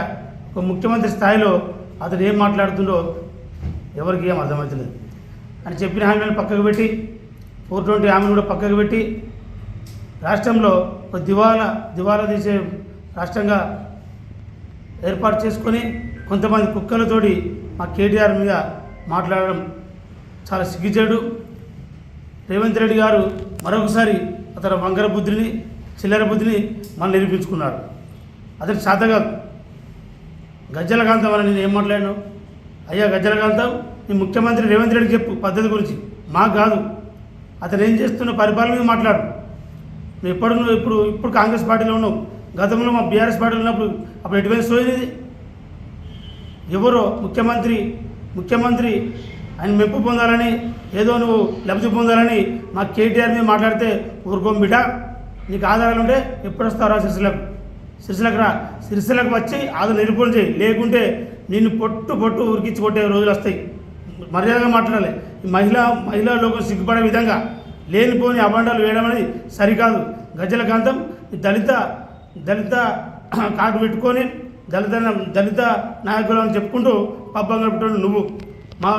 ఒక ముఖ్యమంత్రి స్థాయిలో అతను ఏం మాట్లాడుతుండో ఎవరికి ఏం అర్థమవుతలేదు అని చెప్పిన హామీలను పక్కకు పెట్టి 420 హామీలు కూడా పక్కకు పెట్టి రాష్ట్రంలో ఒక దివాలా తీసే రాష్ట్రంగా ఏర్పాటు చేసుకొని కొంతమంది కుక్కలతోటి మా కేటీఆర్ మీద మాట్లాడడం చాలా సిగ్గుచేడు. రేవంత్ రెడ్డి గారు మరొకసారి అతని వంకర బుద్ధిని, చిల్లర బుద్ధిని మనం నిరూపించుకున్నాడు. అతని శాతగా గజ్జల కాంతం అని నేను ఏం మాట్లాడాను? అయ్యా గజ్జల కాంతం, నీ ముఖ్యమంత్రి రేవంత్ రెడ్డికి చెప్పు పద్ధతి గురించి, మాకు కాదు. అతను ఏం చేస్తున్న పరిపాలన మీద మాట్లాడు. నువ్వు ఇప్పుడు కాంగ్రెస్ పార్టీలో ఉన్నావు, గతంలో మా బీఆర్ఎస్ పార్టీలో ఉన్నప్పుడు అప్పుడు ఎటువంటి సోయింది? ఎవరో ముఖ్యమంత్రి ముఖ్యమంత్రి ఆయన మెప్పు పొందాలని ఏదో నువ్వు లబ్ధి పొందాలని మా కేటీఆర్ మీద మాట్లాడితే ఊరుకోం బిడ్డ. నీకు ఆధారాలు ఉంటే ఎప్పుడు వస్తారా సిరిసిలకు రా. సిరిసిలకు వచ్చి ఆధార నిరూపణ చేయి, లేకుంటే నిన్ను పొట్టు ఉరికించి కొట్టే రోజులు వస్తాయి. మర్యాదగా మాట్లాడాలి. ఈ మహిళా లోకం సిగ్గుపడే విధంగా లేనిపోని అబండాలు వేయడం అనేది సరికాదు. గజ్జల కాంతం దళిత కార్డు పెట్టుకొని దళిత నాయకులను చెప్పుకుంటూ పబ్బం గడుపుతాడు. నువ్వు మా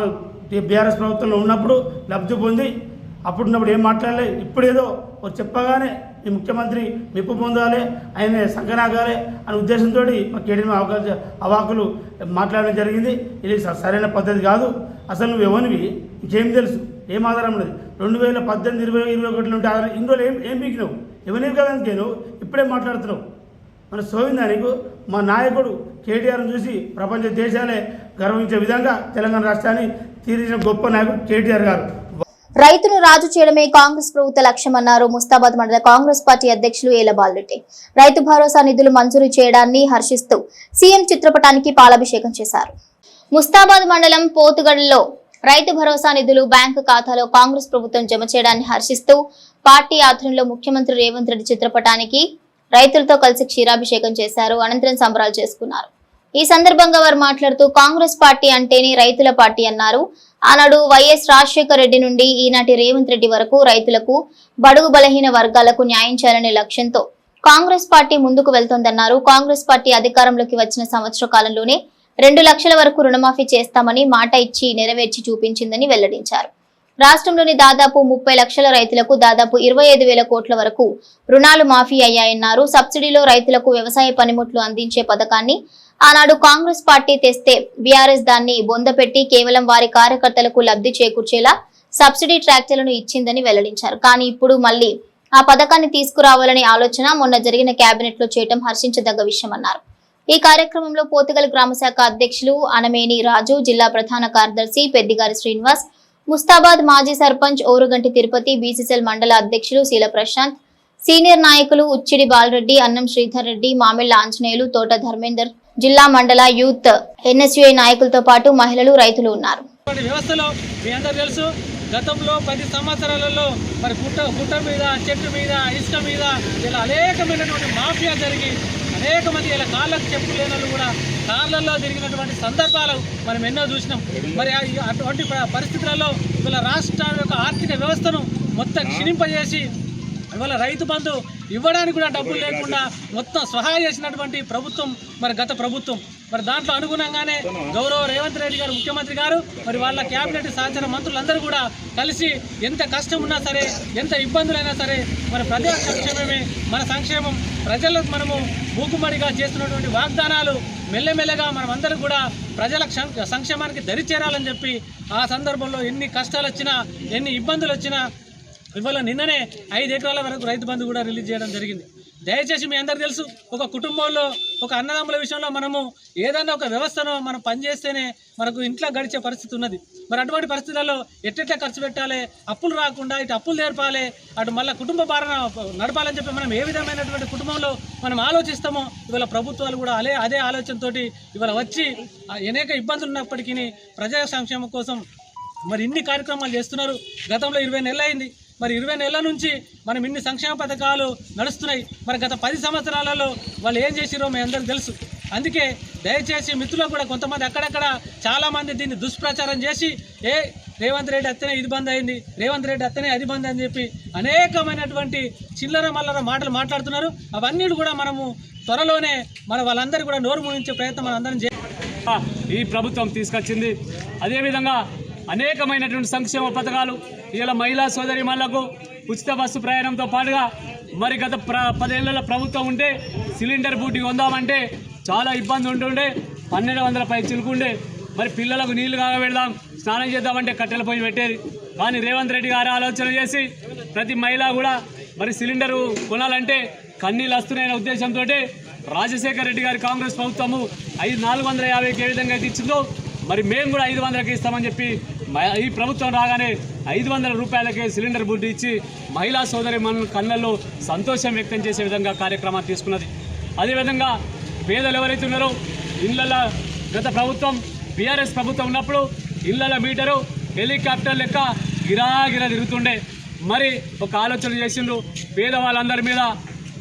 బీఆర్ఎస్ ప్రభుత్వంలో ఉన్నప్పుడు లబ్ధి పొంది అప్పుడున్నప్పుడు ఏం మాట్లాడలే. ఇప్పుడేదో చెప్పగానే ఈ ముఖ్యమంత్రి మెప్పు పొందాలి, ఆయన సంకనాగాలి అనే ఉద్దేశంతో మా కేడీ అవాకులు మాట్లాడడం జరిగింది. ఇది సరైన పద్ధతి కాదు. అసలు నువ్వు ఎవరివి, ఇంకేం తెలుసు, ఏం ఆధారం ఉన్నది? 2018, 2021 ఉంటే ఆధారం ఇన్ని రోజులు ఏం పీకినావు? ఎవరివి కదా నువ్వు ఇప్పుడే మాట్లాడుతున్నావు. మన సోవిందా నీకు? మా నాయకుడు కేటీఆర్ను చూసి ప్రపంచ దేశాలే గర్వించే విధంగా తెలంగాణ రాష్ట్రాన్ని తీర్చిన గొప్ప నాయకుడు కేటీఆర్ గారు. రైతును రాజు చేయడమే కాంగ్రెస్ ప్రభుత్వ లక్ష్యమన్నారు ముస్తాబాద్ మండల కాంగ్రెస్ పార్టీ అధ్యక్షులు ఏలబాలరెడ్డి. రైతు భరోసా నిధులు మంజూరు చేయడాన్ని హర్షిస్తూ సీఎం చిత్రపటానికి పాలాభిషేకం చేశారు. ముస్తాబాద్ మండలం పోతుగడలో రైతు భరోసా నిధులు బ్యాంకు ఖాతాలో కాంగ్రెస్ ప్రభుత్వం జమ చేయడాన్ని హర్షిస్తూ పార్టీ ఆధ్వర్యంలో ముఖ్యమంత్రి రేవంత్ రెడ్డి చిత్రపటానికి రైతులతో కలిసి క్షీరాభిషేకం చేశారు. అనంతరం సంబరాలు చేసుకున్నారు. ఈ సందర్భంగా వారు మాట్లాడుతూ కాంగ్రెస్ పార్టీ అంటేనే రైతుల పార్టీ అన్నారు. ఆనాడు వైఎస్ రాజశేఖర రెడ్డి నుండి ఈనాటి రేవంత్ రెడ్డి వరకు రైతులకు, బడుగు బలహీన వర్గాలకు న్యాయం చేయాలనే లక్ష్యంతో కాంగ్రెస్ పార్టీ ముందుకు వెళ్తోందన్నారు. కాంగ్రెస్ పార్టీ అధికారంలోకి వచ్చిన సంవత్సర కాలంలోనే 2 లక్షల వరకు రుణమాఫీ చేస్తామని మాట ఇచ్చి నెరవేర్చి చూపించిందని వెల్లడించారు. రాష్ట్రంలోని దాదాపు 30 లక్షల రైతులకు దాదాపు 25,000 కోట్ల వరకు రుణాలు మాఫీ అయ్యాయన్నారు. సబ్సిడీలో రైతులకు వ్యవసాయ పనిముట్లు అందించే పథకాన్ని ఆనాడు కాంగ్రెస్ పార్టీ తెస్తే బీఆర్ఎస్ దాన్ని బొందపెట్టి కేవలం వారి కార్యకర్తలకు లబ్ధి చేకూర్చేలా సబ్సిడీ ట్రాక్టర్లను ఇచ్చిందని వెల్లడించారు. కానీ ఇప్పుడు మళ్లీ ఆ పథకాన్ని తీసుకురావాలనే ఆలోచన మొన్న జరిగిన కేబినెట్ లో చేయడం హర్షించదగ్గ విషయమన్నారు. ఈ కార్యక్రమంలో పోతుగల్ గ్రామశాఖ అధ్యక్షులు అనమేని రాజు, జిల్లా ప్రధాన కార్యదర్శి పెద్దిగారి శ్రీనివాస్, ముస్తాబాద్ మాజీ సర్పంచ్ ఓరుగంటి తిరుపతి, బీసీసీఎల్ మండల అధ్యక్షులు శీల ప్రశాంత్, సీనియర్ నాయకులు ఉచ్చిడి బాలరెడ్డి, అన్నం శ్రీధర్ రెడ్డి, మామిళ్ల ఆంజనేయులు, తోట ధర్మేందర్, జిల్లా మండల యూత్ ఎన్ఎస్యుఐ నాయకులతో పాటు మహిళలు, రైతులు ఉన్నారు. వ్యవస్థలో మీ అందరూ తెలుసు, గతంలో 10 సంవత్సరాలలో మరి పుట్ట మీద, చెట్టు మీద, ఇసుక మీద ఇలా అనేకమైనటువంటి మాఫియా జరిగి అనేక మంది ఇలా కాళ్ళకు చెప్పులు లేని వాళ్ళు కూడా కార్లలో తిరిగినటువంటి సందర్భాలు మనం ఎన్నో చూసినాం. మరి అటువంటి పరిస్థితులలో ఇవాళ రాష్ట్రం యొక్క ఆర్థిక వ్యవస్థను మొత్తం క్షీణింపజేసి ఇవాళ రైతు బంధు ఇవ్వడానికి కూడా డబ్బులు లేకుండా మొత్తం సహాయం చేసినటువంటి ప్రభుత్వం మరి గత ప్రభుత్వం. మరి దాంట్లో అనుగుణంగానే గౌరవ రేవంత్ రెడ్డి గారు ముఖ్యమంత్రి గారు మరి వాళ్ళ క్యాబినెట్ సహచర మంత్రులందరూ కూడా కలిసి ఎంత కష్టం ఉన్నా సరే, ఎంత ఇబ్బందులైనా సరే మరి ప్రజల సంక్షేమమే మన సంక్షేమం, ప్రజలకు మనము మూకుమ్మడిగా చేస్తున్నటువంటి వాగ్దానాలు మెల్లమెల్లగా మనమందరూ కూడా ప్రజల సంక్షేమానికి దరిచేరాలని చెప్పి ఆ సందర్భంలో ఎన్ని కష్టాలు వచ్చినా, ఎన్ని ఇబ్బందులు వచ్చినా ఇవాళ నిన్ననే 5 ఎకరాల వరకు రైతు బంధు కూడా రిలీజ్ చేయడం జరిగింది. దయచేసి మీ అందరు తెలుసు, ఒక కుటుంబంలో ఒక అన్నదమ్ముల విషయంలో మనము ఏదన్నా ఒక వ్యవస్థను మనం పనిచేస్తేనే మనకు ఇంట్లో గడిచే పరిస్థితి ఉన్నది. మరి అటువంటి పరిస్థితుల్లో ఎట్టెట్లా ఖర్చు పెట్టాలి, అప్పులు రాకుండా ఇటు అప్పులు నేర్పాలి, అటు మళ్ళీ కుటుంబ భారణ నడపాలని చెప్పి మనం ఏ విధమైనటువంటి కుటుంబంలో మనం ఆలోచిస్తామో ఇవాళ ప్రభుత్వాలు కూడా అదే ఆలోచనతో ఇవాళ వచ్చి అనేక ఇబ్బందులు ఉన్నప్పటికీ ప్రజా సంక్షేమం కోసం మరి ఇన్ని కార్యక్రమాలు చేస్తున్నారు. గతంలో 20 నెలలు అయింది. మరి 20 నెలల నుంచి మనం ఇన్ని సంక్షేమ పథకాలు నడుస్తున్నాయి. మరి గత 10 సంవత్సరాలలో వాళ్ళు ఏం చేసిరో మీ అందరికీ తెలుసు. అందుకే దయచేసి మిత్రులకు కూడా కొంతమంది అక్కడక్కడ చాలామంది దీన్ని దుష్ప్రచారం చేసి రేవంత్ రెడ్డి అత్తనే ఇది బంద్ అయింది, రేవంత్ రెడ్డి అత్తనే అది బంద్ అని చెప్పి అనేకమైనటువంటి చిల్లర మల్లర మాటలు మాట్లాడుతున్నారు. అవన్నీ కూడా మనము త్వరలోనే వాళ్ళందరూ కూడా నోరు మూయించే ప్రయత్నం మనం అందరం ఈ ప్రభుత్వం తీసుకొచ్చింది. అదేవిధంగా అనేకమైనటువంటి సంక్షేమ పథకాలు ఇలా మహిళా సోదరిమణులకు ఉచిత బస్సు ప్రయాణంతో పాటుగా మరి గత 10 ఏళ్ల ప్రభుత్వం ఉంటే సిలిండర్ బూటీ కొందామంటే చాలా ఇబ్బంది ఉంటుండే, 1200 పై చిలుకుండే. మరి పిల్లలకు నీళ్లు కాగబెడదాం, స్నానం చేద్దామంటే కట్టెల పొయ్యి పెట్టేది. కానీ రేవంత్ రెడ్డి గారు ఆలోచన చేసి ప్రతి మహిళ కూడా మరి సిలిండరు కొనాలంటే కన్నీళ్ళు వస్తున్నాయనే ఉద్దేశంతో రాజశేఖర రెడ్డి గారి కాంగ్రెస్ ప్రభుత్వము 450కి ఏ విధంగా అయితే ఇచ్చిందో మరి మేము కూడా 500కి ఇస్తామని చెప్పి ఈ ప్రభుత్వం రాగానే 500 రూపాయలకే సిలిండర్ బుడ్డి ఇచ్చి మహిళా సోదరి మన కళ్ళల్లో సంతోషం వ్యక్తం చేసే విధంగా కార్యక్రమాలు తీసుకున్నది. అదేవిధంగా పేదలు ఎవరైతే ఉన్నారో ఇళ్ళల్లో గత ప్రభుత్వం బీఆర్ఎస్ ప్రభుత్వం ఉన్నప్పుడు ఇళ్ళ మీటరు హెలికాప్టర్ లెక్క గిరాగిరా తిరుగుతుండే. మరి ఒక ఆలోచన చేసిండ్రు, పేదవాళ్ళందరి మీద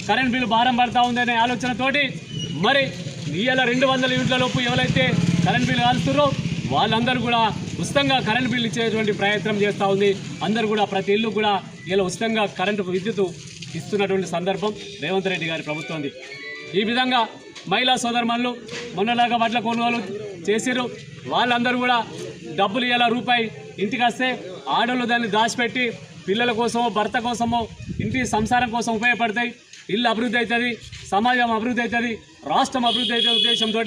కరెంట్ బిల్లు భారం పడతా ఉందనే ఆలోచనతోటి మరి ఇవాళ 200 యూనిట్ల లోపు ఎవరైతే కరెంట్ బిల్లు కాలుస్తున్నారో వాళ్ళందరూ కూడా ఉచితంగా కరెంట్ బిల్లు ఇచ్చేటువంటి ప్రయత్నం చేస్తూ ఉంది. అందరూ కూడా ప్రతి ఇల్లు కూడా ఇలా ఉచితంగా కరెంటు విద్యుత్ ఇస్తున్నటువంటి సందర్భం రేవంత్ రెడ్డి గారి ప్రభుత్వంది. ఈ విధంగా మహిళా సోదరుమణులు మొన్నలాగా వడ్ల కొనుగోలు చేసిర్రు. వాళ్ళందరూ కూడా డబ్బులు ఇలా రూపాయి ఇంటికి వస్తే ఆడోళ్ళు దాన్ని దాచిపెట్టి పిల్లల కోసమో భర్త కోసమో ఇంటి సంసారం కోసం ఉపయోగపడతాయి. ఇల్లు అభివృద్ధి అవుతుంది, సమాజం అభివృద్ధి అవుతుంది, రాష్ట్రం అభివృద్ధి అవుతుంది ఉద్దేశంతో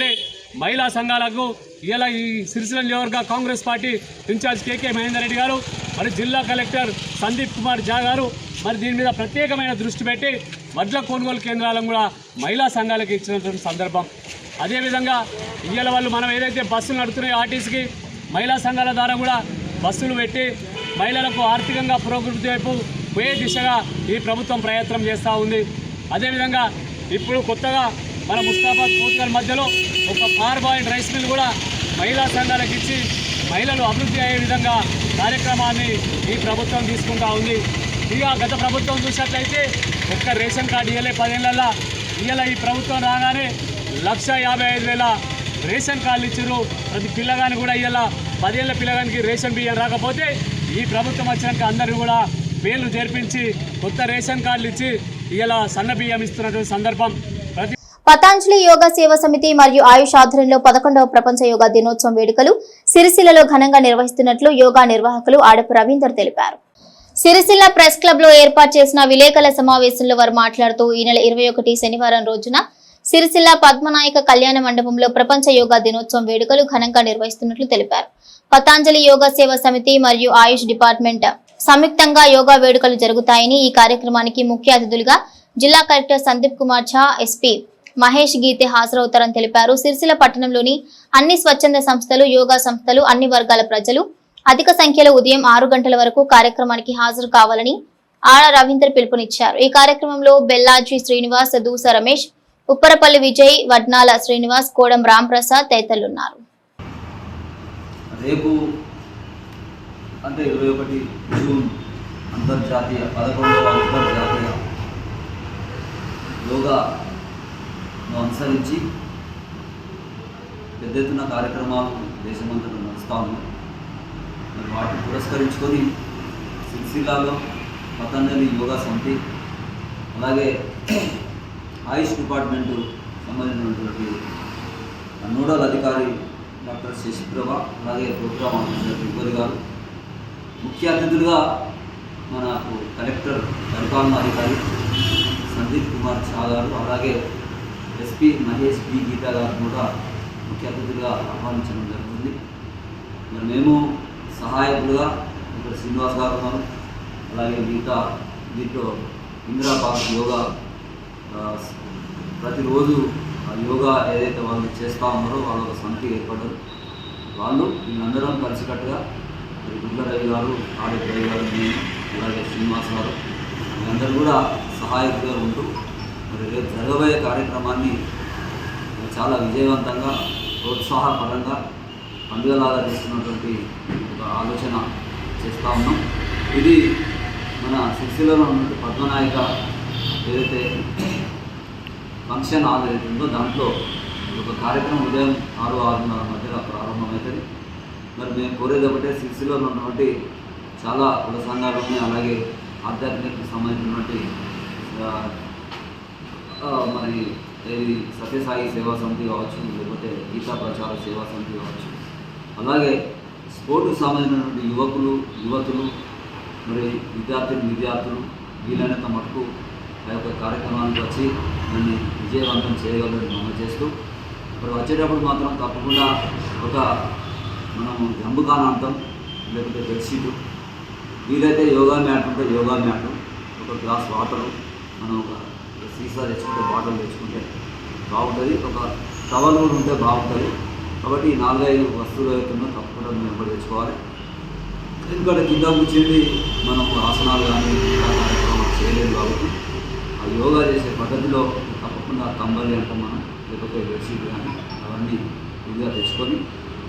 మహిళా సంఘాలకు ఇలా ఈ సిరిసిల్ల నియోజకవర్గ కాంగ్రెస్ పార్టీ ఇన్ఛార్జ్ కేకే మహేందర్ రెడ్డి గారు మరి జిల్లా కలెక్టర్ సందీప్ కుమార్ ఝా గారు మరి దీని మీద ప్రత్యేకమైన దృష్టి పెట్టి వడ్ల కొనుగోలు కేంద్రాలను కూడా మహిళా సంఘాలకు ఇచ్చినటువంటి సందర్భం. అదేవిధంగా ఇవాళ వాళ్ళు మనం ఏదైతే బస్సులు నడుపుతున్నాయో ఆర్టీసీకి మహిళా సంఘాల ద్వారా కూడా బస్సులు పెట్టి మహిళలకు ఆర్థికంగా పురోగతి వైపు పోయే దిశగా ఈ ప్రభుత్వం ప్రయత్నం చేస్తూ ఉంది. అదేవిధంగా ఇప్పుడు కొత్తగా మన ముస్తాబాద్ కోట్కల్ మధ్యలో ఒక కార్బైడ్ రైస్ మిల్ కూడా మహిళా సంఘాలకు ఇచ్చి మహిళలు అభివృద్ధి అయ్యే విధంగా కార్యక్రమాన్ని ఈ ప్రభుత్వం తీసుకుంటా ఉంది. ఇక గత ప్రభుత్వం చూసినట్లయితే ఒక్క రేషన్ కార్డు ఇవ్వలే 10 ఏళ్ళల్లో. ఇవాళ ఈ ప్రభుత్వం రాగానే 1,55,000 రేషన్ కార్డులు ఇచ్చారు. ప్రతి పిల్లగాని కూడా ఇవాళ 10 ఏళ్ళ పిల్లగానికి రేషన్ బియ్యం రాకపోతే ఈ ప్రభుత్వం వచ్చినాక అందరూ కూడా పేర్లు చేర్పించి కొత్త రేషన్ కార్డులు ఇచ్చి ఇలా సన్న బియ్యం ఇస్తున్నటువంటి సందర్భం. పతాంజలి యోగా సేవా సమితి మరియు ఆయుష్ ఆధ్వర్యంలో 11వ ప్రపంచ యోగా దినోత్సవం వేడుకలు సిరిసిల్లలో ఘనంగా నిర్వహిస్తున్నట్లు యోగా నిర్వాహకులు ఆడపు రవీందర్ తెలిపారు. సిరిసిల్ల ప్రెస్ క్లబ్ లో ఏర్పాటు చేసిన విలేకరుల సమావేశంలో వారు మాట్లాడుతూ ఈ నెల 21 శనివారం రోజున సిరిసిల్ల పద్మనాయక కళ్యాణ మండపంలో ప్రపంచ యోగా దినోత్సవం వేడుకలు ఘనంగా నిర్వహిస్తున్నట్లు తెలిపారు. పతాంజలి యోగా సేవా సమితి మరియు ఆయుష్ డిపార్ట్మెంట్ సంయుక్తంగా యోగా వేడుకలు జరుగుతాయని, ఈ కార్యక్రమానికి ముఖ్య అతిథులుగా జిల్లా కలెక్టర్ సందీప్ కుమార్ ఝా, ఎస్పీ మహేష్ గీతే హాజరవుతారని తెలిపారు. సిరిసిల్ల పట్టణంలోని అన్ని స్వచ్ఛంద సంస్థలు, యోగా సంస్థలు, అన్ని వర్గాల ప్రజలు అధిక సంఖ్యలో ఉదయం 6 గంటల వరకు కార్యక్రమానికి హాజరు కావాలని ఆడ రవీందర్ పిలుపునిచ్చారు. ఈ కార్యక్రమంలో బెల్లాజీ శ్రీనివాస్, దూస రమేష్, ఉప్పరపల్లి విజయ్, వడ్నాల శ్రీనివాస్, కోడం రాంప్రసాద్ తదితరులున్నారు. రేపు అంటే 21 జూన్ అంతర్జాతీయ 11వ అంతర్జాతీయ యోగాను అనుసరించి పెద్ద ఎత్తున కార్యక్రమాలు దేశమంతటా నడుస్తూ ఉన్నాయి. మరి వాటిని పురస్కరించుకొని సిరిసిల్లాలో పతంజలి యోగా సమితి అలాగే ఆయుష్ డిపార్ట్మెంటు సంబంధించినటువంటి నోడల్ అధికారి డాక్టర్ శశిప్రభ, అలాగే ప్రోగ్రామ్ ఆఫీసర్ తిరుపతి గారు, ముఖ్య అతిథులుగా మనకు కలెక్టర్ పరిపాలనా అధికారి సందీప్ కుమార్ ఝా గారు, అలాగే ఎస్పీ మహేష్ బి గీతా గారు కూడా ముఖ్య అతిథులుగా ఆహ్వానించడం జరుగుతుంది. మరి మేము సహాయకులుగా ఇక్కడ శ్రీనివాస్ గారు ఉన్నారు, అలాగే దీంట్లో ఇందిరా పార్క్ యోగా ప్రతిరోజు యోగా ఏదైతే వాళ్ళు చేస్తూ ఉన్నారో వాళ్ళ ఒక సమితి ఏర్పడ్డారు. వాళ్ళు వీళ్ళందరం కలిసికట్టుగా గుడ్లరవి గారు, ఆడిట్ రవి గారు, నేను, అలాగే శ్రీనివాస్ గారు వీళ్ళందరూ కూడా సహాయకులుగా ఉంటూ మరి రేపు జరగబోయే కార్యక్రమాన్ని చాలా విజయవంతంగా ప్రోత్సాహపరంగా పండుగలాగా చేస్తున్నటువంటి ఒక ఆలోచన చేస్తూ ఉన్నాం. ఇది మన సిరిసిల్లలో ఉన్నటువంటి పద్మనాయక ఏదైతే ఫంక్షన్ హాల్ ఏదైతే ఉందో దాంట్లో ఒక కార్యక్రమం ఉదయం 6-6:30 మధ్యలో ప్రారంభమవుతుంది. మరి మేము కోరేది ఒకటే, సిరిసిల్లలో ఉన్నటువంటి చాలా కుల సంఘాలు ఉన్నాయి, అలాగే ఆధ్యాత్మికతకు సంబంధించినటువంటి మరి ఇది సత్యసాయి సేవా సమితి కావచ్చు, లేకపోతే గీతా ప్రచార సేవా సమితి కావచ్చు, అలాగే స్పోర్ట్కి సంబంధించినటువంటి యువతులు మరి విద్యార్థులు వీలైనంత మటుకు ఆ యొక్క కార్యక్రమానికి వచ్చి దాన్ని విజయవంతం చేయగలని మనం చేస్తూ ఇప్పుడు వచ్చేటప్పుడు మాత్రం తప్పకుండా ఒక మనం జంబుకానాంతం లేకపోతే బెడ్షీటు, వీలైతే యోగా మ్యాట్ ఉంటే యోగా మ్యాటు, ఒక గ్లాస్ వాటరు, మనం ఒక సీసా తెచ్చుకుంటే బాటిల్ తెచ్చుకుంటే బాగుంటుంది, ఒక టవల్ కూడా ఉంటే బాగుంటుంది. కాబట్టి 4-5 వస్తువులు అవుతుందో తప్పకుండా మేము ఎప్పుడు తెచ్చుకోవాలి. ఎందుకంటే కింద కూర్చుంది మనం ఆసనాలు కానీ ఇంకా కార్యక్రమాలు చేయలేదు కాబట్టి ఆ యోగా చేసే పద్ధతిలో తప్పకుండా కంబలి అంటాం మనం, లేకపోతే బెడ్షీట్ కానీ అవన్నీ ఇదిగా తెచ్చుకొని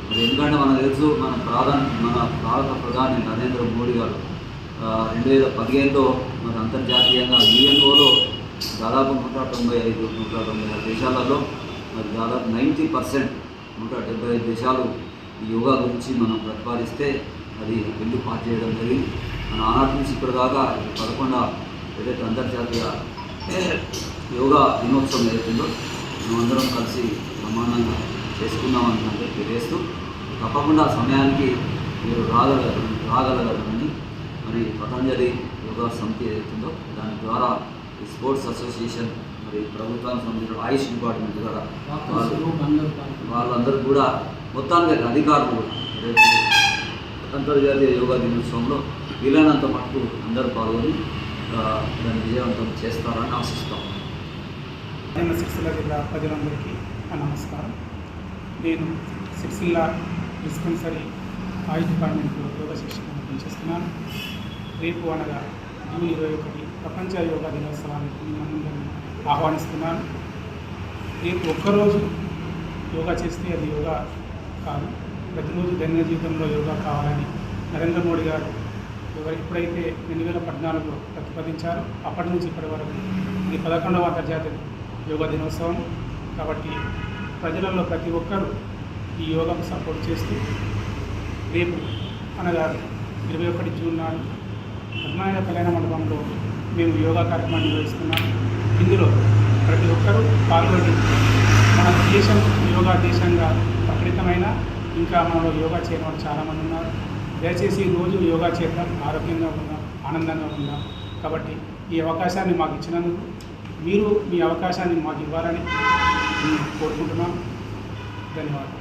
మరి ఎందుకంటే మనకు తెలుసు మన భారత ప్రధాని నరేంద్ర మోడీ గారు 2015లో మన అంతర్జాతీయంగా యుఎన్ఓలో దాదాపు 195 దేశాలలో మరి దాదాపు 90% 175 దేశాలు ఈ యోగా గురించి మనం ప్రతిపాదిస్తే అది బిల్లు పాస్ చేయడం జరిగింది. మన ఆనాటి నుంచి ఇప్పటిదాకా 11వ ఏదైతే అంతర్జాతీయ యోగా దినోత్సవం ఏదైతుందో మేమందరం కలిసి బ్రహ్మాండంగా చేసుకుందామని తెలియజేస్తూ తప్పకుండా సమయానికి మీరు రాగలగలరని మరి పతంజలి యోగా సమితి ఏదైతుందో దాని ద్వారా ఈ స్పోర్ట్స్ అసోసియేషన్ మరి ప్రభుత్వానికి సంబంధించిన ఆయుష్ డిపార్ట్మెంట్ ద్వారా వాళ్ళందరూ కూడా మొత్తానికి అధికారులు కూడా అంతర్జాతీయ యోగా దినోత్సవంలో వీలైనంత మటుకు అందరూ పాల్గొని దాన్ని విజయవంతం చేస్తారని ఆశిస్తాం. సిరిసిల్ల జిల్లా ప్రజలందరికీ నమస్కారం. నేను సిరిసిల్ల డిస్పెన్సరీ ఆయుష్ డిపార్ట్మెంట్లో యోగా శిక్షణ పనిచేస్తున్నాను. రేపు అనగా జూన్ 21 ప్రపంచ యోగా దినోత్సవానికి మిమ్మల్ని ఆహ్వానిస్తున్నాను. రేపు ఒక్కరోజు యోగా చేస్తే అది యోగా కాదు, ప్రతిరోజు దైనందిన జీవితంలో యోగా కావాలని నరేంద్ర మోడీ గారు ఎప్పుడైతే 2014లో ప్రతిపాదించారో అప్పటి నుంచి ఇప్పటి వరకు ఇది 11వ అంతర్జాతీయ యోగా దినోత్సవం. కాబట్టి ప్రజలలో ప్రతి ఒక్కరూ ఈ యోగాకు సపోర్ట్ చేస్తూ రేపు అనగా 21 జూన్ నాడు పద్మనాభ కళ్యాణ మండపంలో మేము యోగా కార్యక్రమాన్ని నిర్వహిస్తున్నాము. ఇందులో ప్రతి ఒక్కరూ పాల్గొని మన దేశం యోగా దేశంగా ప్రకటితమైన ఇంకా మనలో యోగా చేయడం వాళ్ళు చాలామంది ఉన్నారు. దయచేసి రోజు యోగా చేద్దాం, ఆరోగ్యంగా ఉందాం, ఆనందంగా ఉందాం. కాబట్టి ఈ అవకాశాన్ని మాకు ఇచ్చినందుకు మీరు మీ అవకాశాన్ని మాకు ఇవ్వాలని కోరుకుంటున్నాం. ధన్యవాదాలు.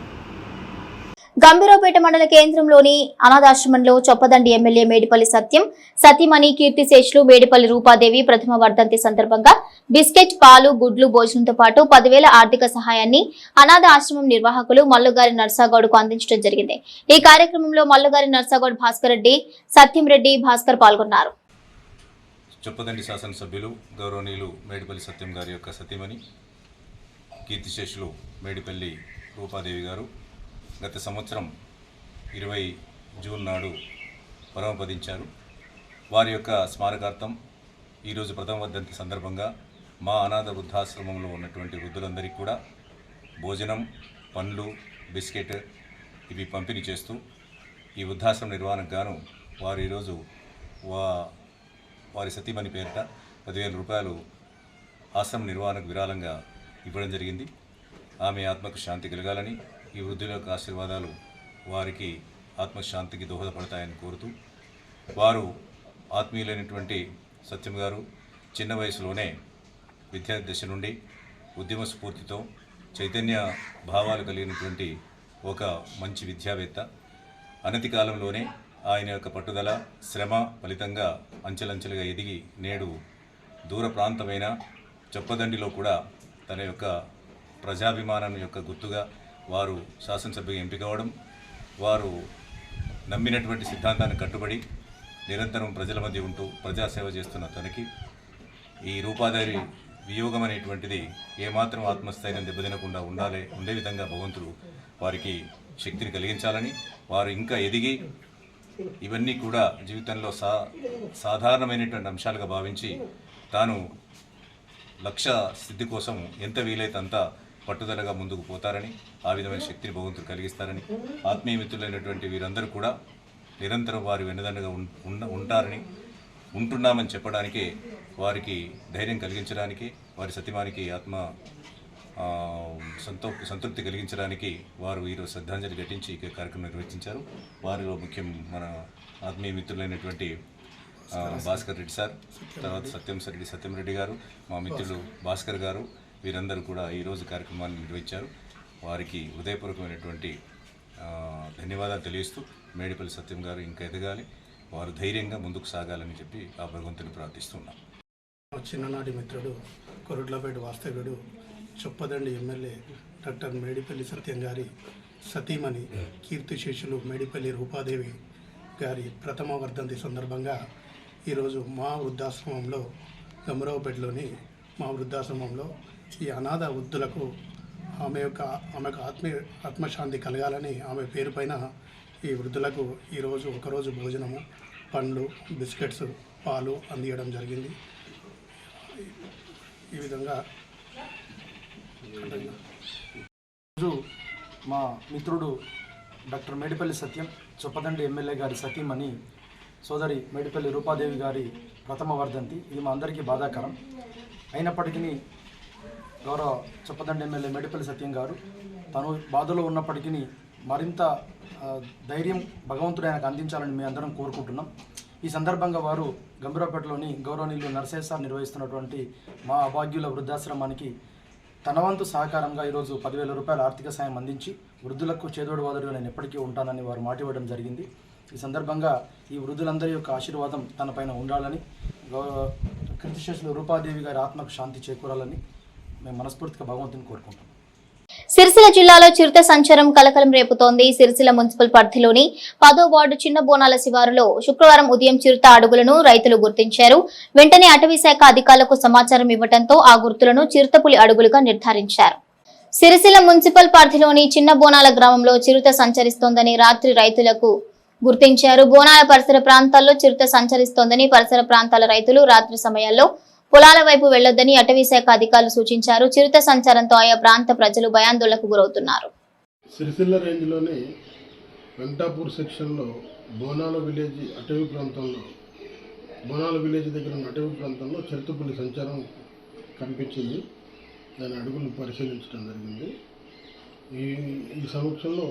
గంభీరావుపేట మండల కేంద్రంలోని అనాథాశ్రమంలో చొప్పదండి ఎమ్మెల్యే మేడిపల్లి సత్యం, సతీమణి కీర్తిశేషులు మేడిపల్లి రూపాదేవి ప్రథమ వర్ధంతి సందర్భంగా బిస్కెట్, పాలు, గుడ్లు, భోజనంతో పాటు 10,000 ఆర్థిక సహాయాన్ని అనాథ ఆశ్రమం నిర్వాహకులు మల్లుగారి నర్సాగౌడ్కు అందించడం జరిగింది. ఈ కార్యక్రమంలో మల్లుగారి నర్సాగౌడ్, భాస్కర్ రెడ్డి, సత్యం రెడ్డి, భాస్కర్ పాల్గొన్నారు. చొప్పదండి శాసనసభ్యులు గౌరవనీయులు మేడిపల్లి సత్యం గారి యొక్క సతీమణి కీర్తిశేషులు మేడిపల్లి రూపాదేవి గారు గత సంవత్సరం 20 జూన్ నాడు పరమపదించారు. వారి యొక్క స్మారకార్థం ఈరోజు ప్రథమ వర్ధంతి సందర్భంగా మా అనాథ వృద్ధాశ్రమంలో ఉన్నటువంటి వృద్ధులందరికీ కూడా భోజనం, పండ్లు, బిస్కెట్ ఇవి పంపిణీ చేస్తూ ఈ వృద్ధాశ్రమ నిర్వహణకు గాను వారు ఈరోజు వారి సతీమణి పేరిట 10,000 రూపాయలు ఆశ్రమ నిర్వహణకు విరాళంగా ఇవ్వడం జరిగింది. ఆమె ఆత్మకు శాంతి కలగాలని, ఈ వృద్ధుల యొక్క ఆశీర్వాదాలు వారికి ఆత్మశాంతికి దోహదపడతాయని కోరుతూ, వారు ఆత్మీయులైనటువంటి సత్యం గారు చిన్న వయసులోనే విద్యార్థి దశ నుండి ఉద్యమ స్ఫూర్తితో చైతన్య భావాలు కలిగినటువంటి ఒక మంచి విద్యావేత్త. అనతి కాలంలోనే ఆయన యొక్క పట్టుదల, శ్రమ ఫలితంగా అంచెలంచెలుగా ఎదిగి నేడు దూర ప్రాంతమైన చొప్పదండిలో కూడా తన యొక్క ప్రజాభిమానం యొక్క గుర్తుగా వారు శాసనసభ్యుగా ఎంపిక అవ్వడం, వారు నమ్మినటువంటి సిద్ధాంతాన్ని కట్టుబడి నిరంతరం ప్రజల మధ్య ఉంటూ ప్రజాసేవ చేస్తున్న తనకి ఈ రూపాధారి వియోగం అనేటువంటిది ఏమాత్రం ఆత్మస్థైర్యం దెబ్బతినకుండా ఉండే విధంగా భగవంతుడు వారికి శక్తిని కలిగించాలని, వారు ఇంకా ఎదిగి ఇవన్నీ కూడా జీవితంలో సాధారణమైనటువంటి అంశాలుగా భావించి తాను లక్ష్య సిద్ధి కోసం ఎంత వీలైతే అంత పట్టుదలగా ముందుకు పోతారని, ఆ విధమైన శక్తిని భగవంతుడు కలిగిస్తారని, ఆత్మీయ మిత్రులైనటువంటి వీరందరూ కూడా నిరంతరం వారి వెన్నుదన్నుగా ఉంటారని, ఉంటున్నామని చెప్పడానికే, వారికి ధైర్యం కలిగించడానికి, వారి సతీమానికి ఆత్మ సంతృప్తి కలిగించడానికి వారు ఈరోజు శ్రద్ధాంజలి ఘటించి ఈ కార్యక్రమం నిర్వహించారు. వారిలో ముఖ్యం మన ఆత్మీయ మిత్రులైనటువంటి భాస్కర్ రెడ్డి సార్, తర్వాత సత్యం రెడ్డి గారు, మా మిత్రులు భాస్కర్ గారు, వీరందరూ కూడా ఈరోజు కార్యక్రమాన్ని నిర్వహించారు. వారికి హృదయపూర్వకమైనటువంటి ధన్యవాదాలు తెలియజేస్తూ మేడిపల్లి సత్యం గారు ఇంకా ఎదగాలి, వారు ధైర్యంగా ముందుకు సాగాలని చెప్పి ఆ భగవంతుని ప్రార్థిస్తున్నాం. చిన్ననాటి మిత్రుడు కొరుట్లపేట వాస్తవ్యుడు చొప్పదండి ఎమ్మెల్యే డాక్టర్ మేడిపల్లి సత్యం గారి సతీమణి కీర్తిశేషులు మేడిపల్లి రూపాదేవి గారి ప్రథమ వర్ధంతి సందర్భంగా ఈరోజు మా వృద్ధాశ్రమంలో గమరావుపేటలోని మా వృద్ధాశ్రమంలో ఈ అనాథ వృద్ధులకు ఆమెకు ఆత్మశాంతి కలగాలని ఆమె పేరు పైన ఈ వృద్ధులకు ఈరోజు ఒకరోజు భోజనము, పండ్లు, బిస్కెట్స్, పాలు అందించడం జరిగింది. ఈ విధంగా ఈరోజు మా మిత్రుడు డాక్టర్ మేడిపల్లి సత్యం, చొప్పదండి ఎమ్మెల్యే గారి సతీమణి సోదరి మేడిపల్లి రూపాదేవి గారి ప్రథమ వర్ధంతి. ఇది మా అందరికీ బాధాకరం. అయినప్పటికీ గౌరవ చొప్పదండి ఎమ్మెల్యే మేడిపల్లి సత్యం గారు తను బాధలో ఉన్నప్పటికీ మరింత ధైర్యం భగవంతుడు ఆయనకు అందించాలని మేము అందరం కోరుకుంటున్నాం. ఈ సందర్భంగా వారు గంభీరావుపేటలోని గౌరవనీయులు నరసయ్య సార్ నిర్వహిస్తున్నటువంటి మా అభాగ్యుల వృద్ధాశ్రమానికి తన వంతు సహకారంగా ఈరోజు 10,000 రూపాయల ఆర్థిక సాయం అందించి వృద్ధులకు చేదోడు వాదోడుగా నేను ఎప్పటికీ ఉంటానని వారు మాట ఇవ్వడం జరిగింది. ఈ సందర్భంగా ఈ వృద్ధులందరి యొక్క ఆశీర్వాదం తనపైన ఉండాలని, కీర్తిశేషులు రూపాదేవి గారి ఆత్మకు శాంతి చేకూరాలని మేము మనస్ఫూర్తిగా భగవంతుని కోరుకుంటాం. సిరిసిల్ల జిల్లాలో చిరుత సంచారం కలకలం రేపుతోంది. సిరిసిల్ల మున్సిపల్ పరిధిలోని 10వ వార్డు చిన్న బోనాల శివారులో శుక్రవారం ఉదయం చిరుత అడుగులను రైతులు గుర్తించారు. వెంటనే అటవీ శాఖ అధికారులకు సమాచారం ఇవ్వడంతో ఆ గుర్తులను చిరుతపులి అడుగులుగా నిర్ధారించారు. సిరిసిల్ల మున్సిపల్ పరిధిలోని చిన్న బోనాల గ్రామంలో చిరుత సంచరిస్తోందని రాత్రి రైతులకు గుర్తించారు. బోనాల పరిసర ప్రాంతాల్లో చిరుత సంచరిస్తోందని పరిసర ప్రాంతాల రైతులు రాత్రి సమయాల్లో పొలాల వైపు వెళ్లొద్దని అటవీ శాఖ అధికారులు సూచించారు. చిరుత సంచారంతో ఆయా ప్రాంత ప్రజలు భయాందోళనకు గురవుతున్నారు. సిరిసిల్ల రేంజ్లోని వెంకటాపూర్ సెక్షన్లో బోనాల విలేజ్ అటవీ ప్రాంతంలో బోనాల విలేజ్ దగ్గర ఉన్న అటవీ ప్రాంతంలో చిరుతపులి సంచారం కనిపించింది. దాని అడుగులు పరిశీలించడం జరిగింది. ఈ సమక్షంలో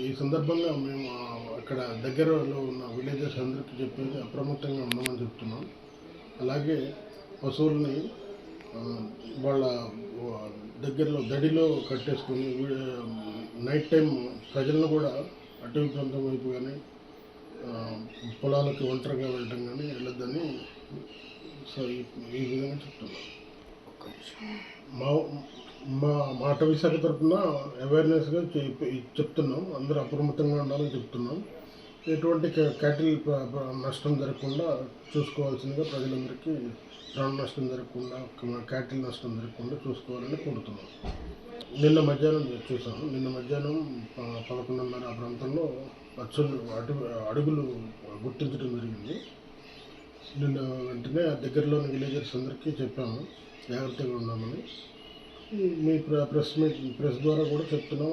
ఈ సందర్భంగా మేము అక్కడ దగ్గరలో ఉన్న విలేజెస్ అందరికీ చెప్పేది అప్రమత్తంగా ఉండమని చెప్తున్నాం. అలాగే పశువుల్ని వాళ్ళ దగ్గరలో దడిలో కట్టేసుకొని నైట్ టైం ప్రజలను కూడా అటవీ ప్రాంతం వైపు కానీ పొలాలకు ఒంటరిగా వెళ్ళటం కానీ వెళ్ళొద్దని ఈ విధంగా చెప్తున్నాం. మా అటవీ శాఖ తరఫున అవేర్నెస్గా చెప్తున్నాం. అందరూ అప్రమత్తంగా ఉండాలని చెప్తున్నాం. ఎటువంటి క్యాటిల్ నష్టం జరగకుండా చూసుకోవాల్సిందిగా ప్రజలందరికీ ప్రాణ నష్టం జరగకుండా, క్యాటిల్ నష్టం జరగకుండా చూసుకోవాలని కోరుతున్నాం. నిన్న మధ్యాహ్నం చూసాము. నిన్న మధ్యాహ్నం 11:30 ఆ ప్రాంతంలో అడుగులు గుర్తించడం జరిగింది. నిన్న వెంటనే ఆ దగ్గరలోని విలేజర్స్ అందరికీ చెప్పాము జాగ్రత్తగా ఉన్నామని. మీ ప్రెస్ ద్వారా కూడా చెప్తున్నాం.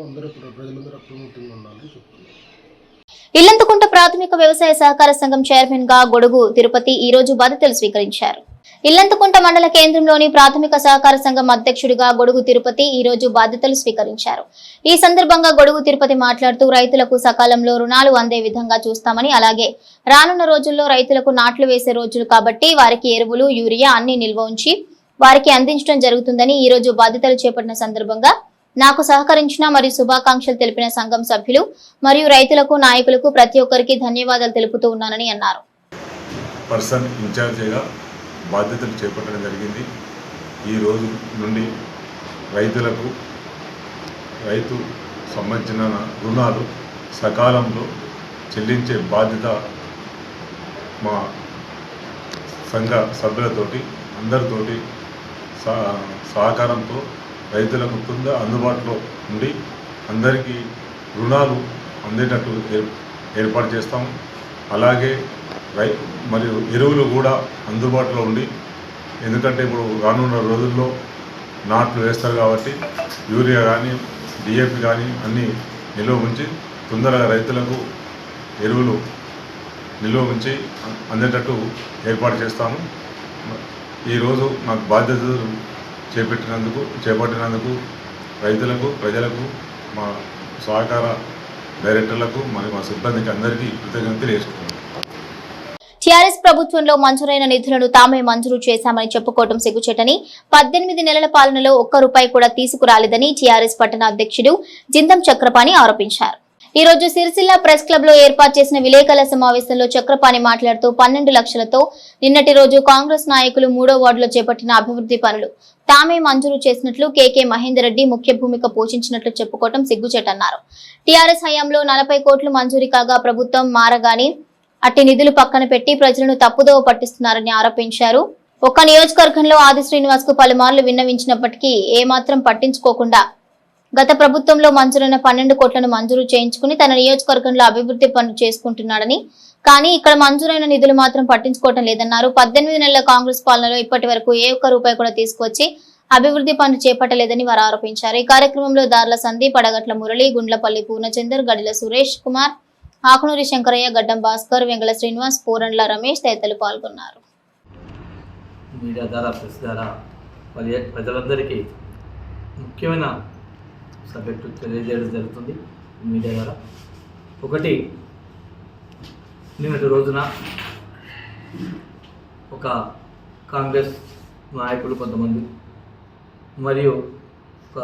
ప్రజలందరూ అప్రమత్తంగా ఉండాలని చెప్తున్నాం. ఇల్లంతకుంట ప్రాథమిక వ్యవసాయ సహకార సంఘం చైర్మన్ గా గొడుగు తిరుపతి ఈ రోజు బాధ్యతలు స్వీకరించారు. ఇల్లంతకుంట మండల కేంద్రంలోని ప్రాథమిక సహకార సంఘం అధ్యక్షుడిగా గొడుగు తిరుపతి ఈ రోజు బాధ్యతలు స్వీకరించారు. ఈ సందర్భంగా గొడుగు తిరుపతి మాట్లాడుతూ రైతులకు సకాలంలో రుణాలు అందే విధంగా చూస్తామని, అలాగే రానున్న రోజుల్లో రైతులకు నాట్లు వేసే రోజులు కాబట్టి వారికి ఎరువులు, యూరియా అన్ని నిల్వ ఉంచి వారికి అందించడం జరుగుతుందని ఈ రోజు బాధ్యతలు చేపట్టిన సందర్భంగా నాకు సహకరించిన మరియు శుభాకాంక్షలు తెలిపిన సంఘం సభ్యులు మరియు రైతులకు, నాయకులకు ప్రతి ఒక్కరికి ధన్యవాదాలు తెలుపుతూ ఉన్నానని అన్నారు. పర్సన్ ఇన్ఛార్జిగా బాధ్యతలు చేపట్టడం జరిగింది. ఈ రోజు నుండి రైతులకు రైతు సంబంధించిన రుణాలు సకాలంలో చెల్లించే బాధ్యత మా సంఘ సభ్యులతోటి అందరితోటి సహకారంతో రైతులకు కింద అందుబాటులో ఉండి అందరికీ రుణాలు అందేటట్టు ఏర్పాటు చేస్తాం. అలాగే మరియు ఎరువులు కూడా అందుబాటులో ఉండి, ఎందుకంటే ఇప్పుడు రానున్న రోజుల్లో నాట్లు వేస్తారు కాబట్టి యూరియా కానీ డిఏపి కానీ అన్నీ నిల్వ ఉంచి తొందరగా రైతులకు ఎరువులు నిల్వ ఉంచి అందేటట్టు ఏర్పాటు చేస్తాము. ఈరోజు నాకు బాధ్యతలు చేపట్టినందుకు రైతులకు, ప్రజలకు, మా సహకార డైరెక్టర్లకు మరియు మా సిబ్బందికి అందరికీ కృతజ్ఞతలు తెలియజేస్తున్నాను. టీఆర్ఎస్ ప్రభుత్వంలో మంజూరైన నిధులను తామే మంజూరు చేశామని చెప్పుకోవడం సిగ్గుచేటని, 18 నెలల పాలనలో ఒక్క రూపాయి కూడా తీసుకురాలేదని టీఆర్ఎస్ పట్టణ అధ్యక్షుడు జిందం చక్రపాణి ఆరోపించారు. ఈ రోజు సిరిసిల్ల ప్రెస్ క్లబ్ లో ఏర్పాటు చేసిన విలేకరుల సమావేశంలో చక్రపాణి మాట్లాడుతూ 12 లక్షలతో నిన్నటి రోజు కాంగ్రెస్ నాయకులు 3వ వార్డులో చేపట్టిన అభివృద్ధి పనులు తామే మంజూరు చేసినట్లు, కేకే మహేందర్ రెడ్డి ముఖ్య భూమిక పోషించినట్లు చెప్పుకోవడం సిగ్గుచేటన్నారు. టీఆర్ఎస్ హయాంలో 40 కోట్లు మంజూరు కాగా ప్రభుత్వం మారగాని అట్టి నిధులు పక్కన పెట్టి ప్రజలను తప్పుదోవ పట్టిస్తున్నారని ఆరోపించారు. ఒక్క నియోజకవర్గంలో ఆది శ్రీనివాస్ కు పలుమార్లు విన్నవించినప్పటికీ ఏమాత్రం పట్టించుకోకుండా గత ప్రభుత్వంలో మంజూరైన 12 కోట్లను మంజూరు చేయించుకుని తన నియోజకవర్గంలో అభివృద్ధి పనులు చేసుకుంటున్నాడని, కానీ ఇక్కడ మంజూరైన నిధులు మాత్రం పట్టించుకోవడం లేదన్నారు. 18 నెలల కాంగ్రెస్ పాలనలో ఇప్పటి వరకు ఏ ఒక్క రూపాయి కూడా తీసుకొచ్చి అభివృద్ధి పనులు చేపట్టలేదని వారు ఆరోపించారు. ఈ కార్యక్రమంలో దార్ల సందీప్, అడగట్ల మురళి, గుండ్లపల్లి పూర్ణచందర్, గడిల సురేష్ కుమార్, ఆకునూరి శంకరయ్య, గడ్డం భాస్కర్, వెంగళ శ్రీనివాస్, పూరండ్ల రమేష్ తదితరులు పాల్గొన్నారు. మీడియా ద్వారా, ప్రెస్ ద్వారా ప్రజలందరికీ ముఖ్యమైన సబ్జెక్టు తెలియజేయడం జరుగుతుంది. మీడియా ద్వారా ఒకటి, నిన్నటి రోజున ఒక కాంగ్రెస్ నాయకులు కొంతమంది మరియు ఒక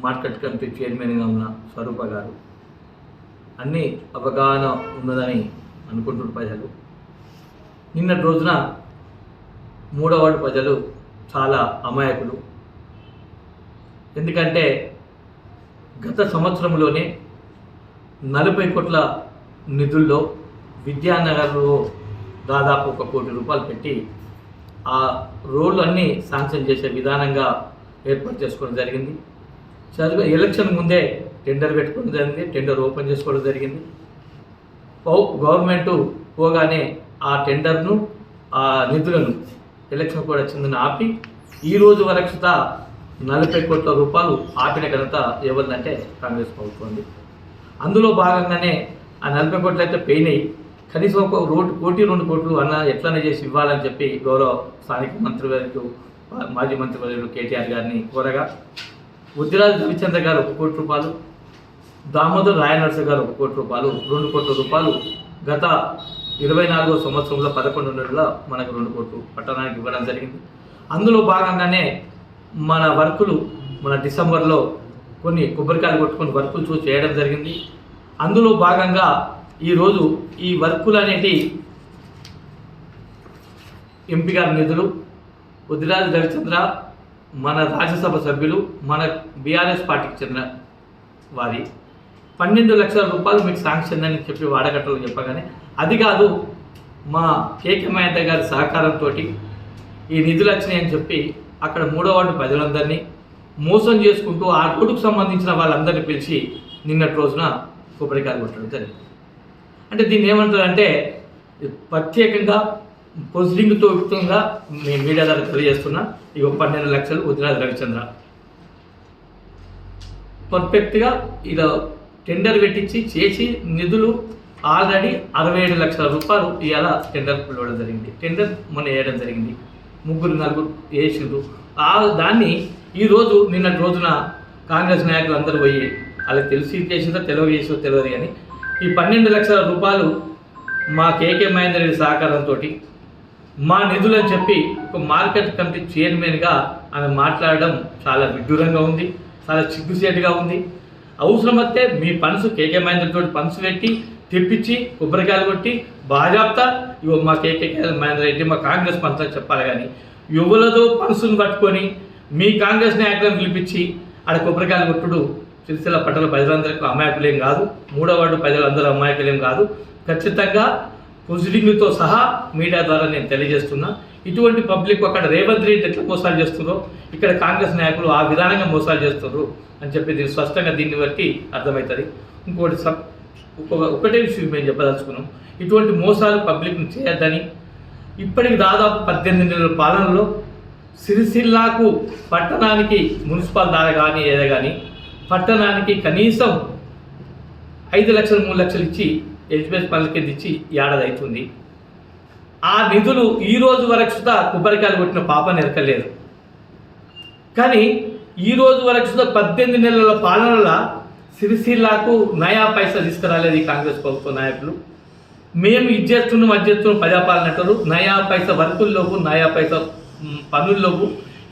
మార్కెట్ కమిటీ చైర్మన్గా ఉన్న స్వరూప గారు అన్నీ అవగాహన ఉన్నదని అనుకుంటున్న ప్రజలు. నిన్నటి రోజున 3వ వార్డు ప్రజలు చాలా అమాయకులు. ఎందుకంటే గత సంవత్సరంలోనే 40 కోట్ల నిధుల్లో విద్యానగర్లో దాదాపు 1 కోటి రూపాయలు పెట్టి ఆ రోడ్లు అన్నీ శాంక్షన్ చేసే విధానంగా ఏర్పాటు చేసుకోవడం జరిగింది. ఎలక్షన్ ముందే టెండర్ పెట్టుకోవడం జరిగింది, టెండర్ ఓపెన్ చేసుకోవడం జరిగింది. గవర్నమెంట్ పోగానే ఆ టెండర్ను, ఆ నిధులను ఎలక్షన్ కూడా చెందిన ఆపి ఈ రోజు వరకు 40 కోట్ల రూపాయలు ఆపిన ఘనత ఎవరిదంటే కాంగ్రెస్ ప్రభుత్వం. అందులో భాగంగానే ఆ 40 కోట్లు అయితే పోయినాయి. కనీసం ఒక కోటి 2 కోట్లు అన్న ఎట్లనే చేసి ఇవ్వాలని చెప్పి గౌరవ స్థానిక మంత్రివర్యులు, మాజీ మంత్రివర్యులు కేటీఆర్ గారిని కోరగా, ఉద్దిరాజు రవిచంద్ర గారు 1 కోటి రూపాయలు, దామోదర్ రాయనర్స గారు 1 కోటి రూపాయలు, 2 కోట్ల రూపాయలు గత 24వ సంవత్సరంలో 11 నెలల్లో మనకు 2 కోట్లు పట్టణానికి ఇవ్వడం జరిగింది. అందులో భాగంగానే మన వర్కులు మన డిసెంబర్లో కొన్ని కొబ్బరికాయలు కొట్టుకొని వర్కులు చూసి చేయడం జరిగింది. అందులో భాగంగా ఈరోజు ఈ వర్కులు అనేటి ఎంపీ గారి నిధులు, ఉద్దిరాజు రవిచంద్ర మన రాజ్యసభ సభ్యులు, మన బీఆర్ఎస్ పార్టీకి చెందిన వారి 12 లక్షల రూపాయలు మీకు శాంక్షన్ అని చెప్పి వాడగట్టలు చెప్పగానే, అది కాదు మా కేకే మహేందర్ గారి సహకారంతో ఈ నిధులు వచ్చినాయని చెప్పి అక్కడ 3వ వార్డు ప్రజలందరినీ మోసం చేసుకుంటూ ఆ రోడ్డుకు సంబంధించిన వాళ్ళందరినీ పిలిచి నిన్నటి రోజున కొబ్బరికాయలు కొట్టడం జరిగింది. అంటే దీన్ని ఏమంటారంటే ప్రత్యేకంగా ప్రొసీడింగ్తో యుక్తంగా మీ మీడియా ద్వారా తెలియజేస్తున్నా. ఇక 12 లక్షలు ఉద్దిరాజు రవిచంద్ర పర్ఫెక్ట్గా ఇలా టెండర్ పెట్టించి చేసి నిధులు ఆల్రెడీ 67 లక్షల రూపాయలు ఇవాళ టెండర్ పిలవడం జరిగింది. టెండర్ మొన్న వేయడం జరిగింది. 3-4 వేసిండ్రు. దాన్ని ఈరోజు నిన్నటి రోజున కాంగ్రెస్ నాయకులు అందరూ పోయి వాళ్ళకి తెలిసి చేసిందో తెలియజేసో తెలియదు కానీ ఈ 12 లక్షల రూపాయలు మా కేకే మహేందర్ రెడ్డి సహకారంతో మా నిధులు అని చెప్పి ఒక మార్కెట్ కమిటీ చైర్మన్గా ఆమె మాట్లాడడం చాలా విడ్డూరంగా ఉంది, చాలా సిగ్గుసేటుగా ఉంది. అవసరమైతే మీ పనుసు కేకే మహేందర్ తోటి పనుసు పెట్టి తెప్పించి కొబ్బరికాయలు కొట్టి బాజాప్తా ఇవో మా కేకే మహేందర్ రెడ్డి మా కాంగ్రెస్ పంచాయతీ చెప్పాలి కానీ యువలతో పనుసును పట్టుకొని మీ కాంగ్రెస్ నాయకులను పిలిపించి ఆడ కొబ్బరికాయలు కొట్టుడు సిరిసిల్ల పట్టణ ప్రజలందరికీ అమాయకులేం కాదు, 3వ వార్డు ప్రజలందరూ అమాయకులేం కాదు. ఖచ్చితంగా ప్రొసీడింగ్తో సహా మీడియా ద్వారా నేను తెలియజేస్తున్నా. ఇటువంటి పబ్లిక్ అక్కడ రేవంత్ రెడ్డి ఎట్లా మోసాలు చేస్తుందో ఇక్కడ కాంగ్రెస్ నాయకులు ఆ విధానంగా మోసాలు చేస్తున్నారు అని చెప్పి దీన్ని స్పష్టంగా దీన్ని బట్టి అర్థమవుతుంది. ఒకటే విషయం మేము చెప్పదలుచుకున్నాం, ఇటువంటి మోసాలు పబ్లిక్ని చేయొద్దని. ఇప్పటికి దాదాపు 18 నెలల పాలనలో సిరిసిల్లాకు పట్టణానికి మున్సిపల్ ద్వారా కానీ ఏదో కానీ పట్టణానికి కనీసం 5 లక్షలు 3 లక్షలు ఇచ్చి హెచ్పిఎస్ పనుల కింద ఇచ్చి ఏడాది అవుతుంది. ఆ నిధులు ఈ రోజు వరకు కొబ్బరికాయలు కొట్టిన పాప నెరకలేదు. కానీ ఈ రోజు వరకు 18 నెలల పాలనలో సిరిసిల్లాకు నయా పైసా తీసుకురాలేదు ఈ కాంగ్రెస్ ప్రభుత్వ నాయకులు. మేము ఇది చేస్తున్నాం ప్రజాపాలన అంటారు. నయా పైసా వర్కుల్లోపు, నయా పైసా పనుల్లోపు.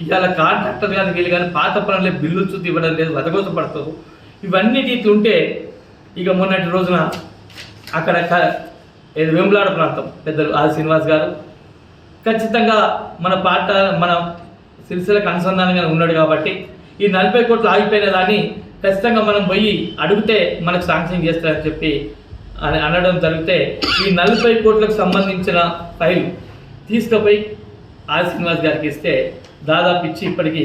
ఇవాళ కాంట్రాక్టర్ కానీ వీళ్ళు కానీ పాత పనులే బిల్లులు చూసి ఇవ్వడం లేదు, వదగోసపడతారు. ఇవన్నీ ఇట్లుంటే ఇక మొన్నటి రోజున అక్కడ వేములాడ ప్రాంతం పెద్దలు ఆది శ్రీనివాస్ గారు ఖచ్చితంగా మన సిరిసిల్లకు అనుసంధానంగా ఉన్నాడు కాబట్టి ఈ 40 కోట్లు ఆగిపోయిన దాన్ని ఖచ్చితంగా మనం పోయి అడిగితే మనకు శాంక్షన్ చేస్తారని చెప్పి అనడం జరిగితే ఈ 40 కోట్లకు సంబంధించిన ఫైల్ తీసుకుపోయి ఆది శ్రీనివాస్ గారికి ఇస్తే దాదాపు ఇచ్చి ఇప్పటికీ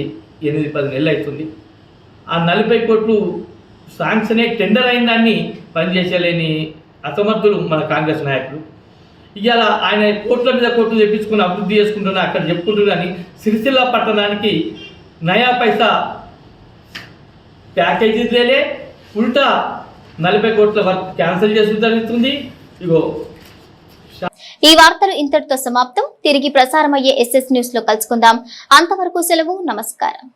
8-10 నెలలు అవుతుంది. ఆ 40 కోట్లు శాంక్షన్ అయ్యి టెండర్ అయిన దాన్ని పనిచేసేలేని అసమర్థులు మన కాంగ్రెస్ నాయకులు. ఇవాళ ఆయన కోట్ల మీద కోట్లు తెప్పించుకుని అభివృద్ధి చేసుకుంటున్నా అక్కడ చెప్పుకుంటున్నా కానీ సిరిసిల్ల పట్టణానికి నయా పైసా ప్యాకేజీ లేలే, ఉల్టా 40 కోట్ల వర్క్ క్యాన్సిల్ చేసి జరుగుతుంది. ఇగో ఈ వార్తలు ఇంతటితో సమాప్తం. తిరిగి ప్రసారమయ్యే SS న్యూస్ లో కలుసుకుందాం. అంతవరకు సెలవు. నమస్కారం.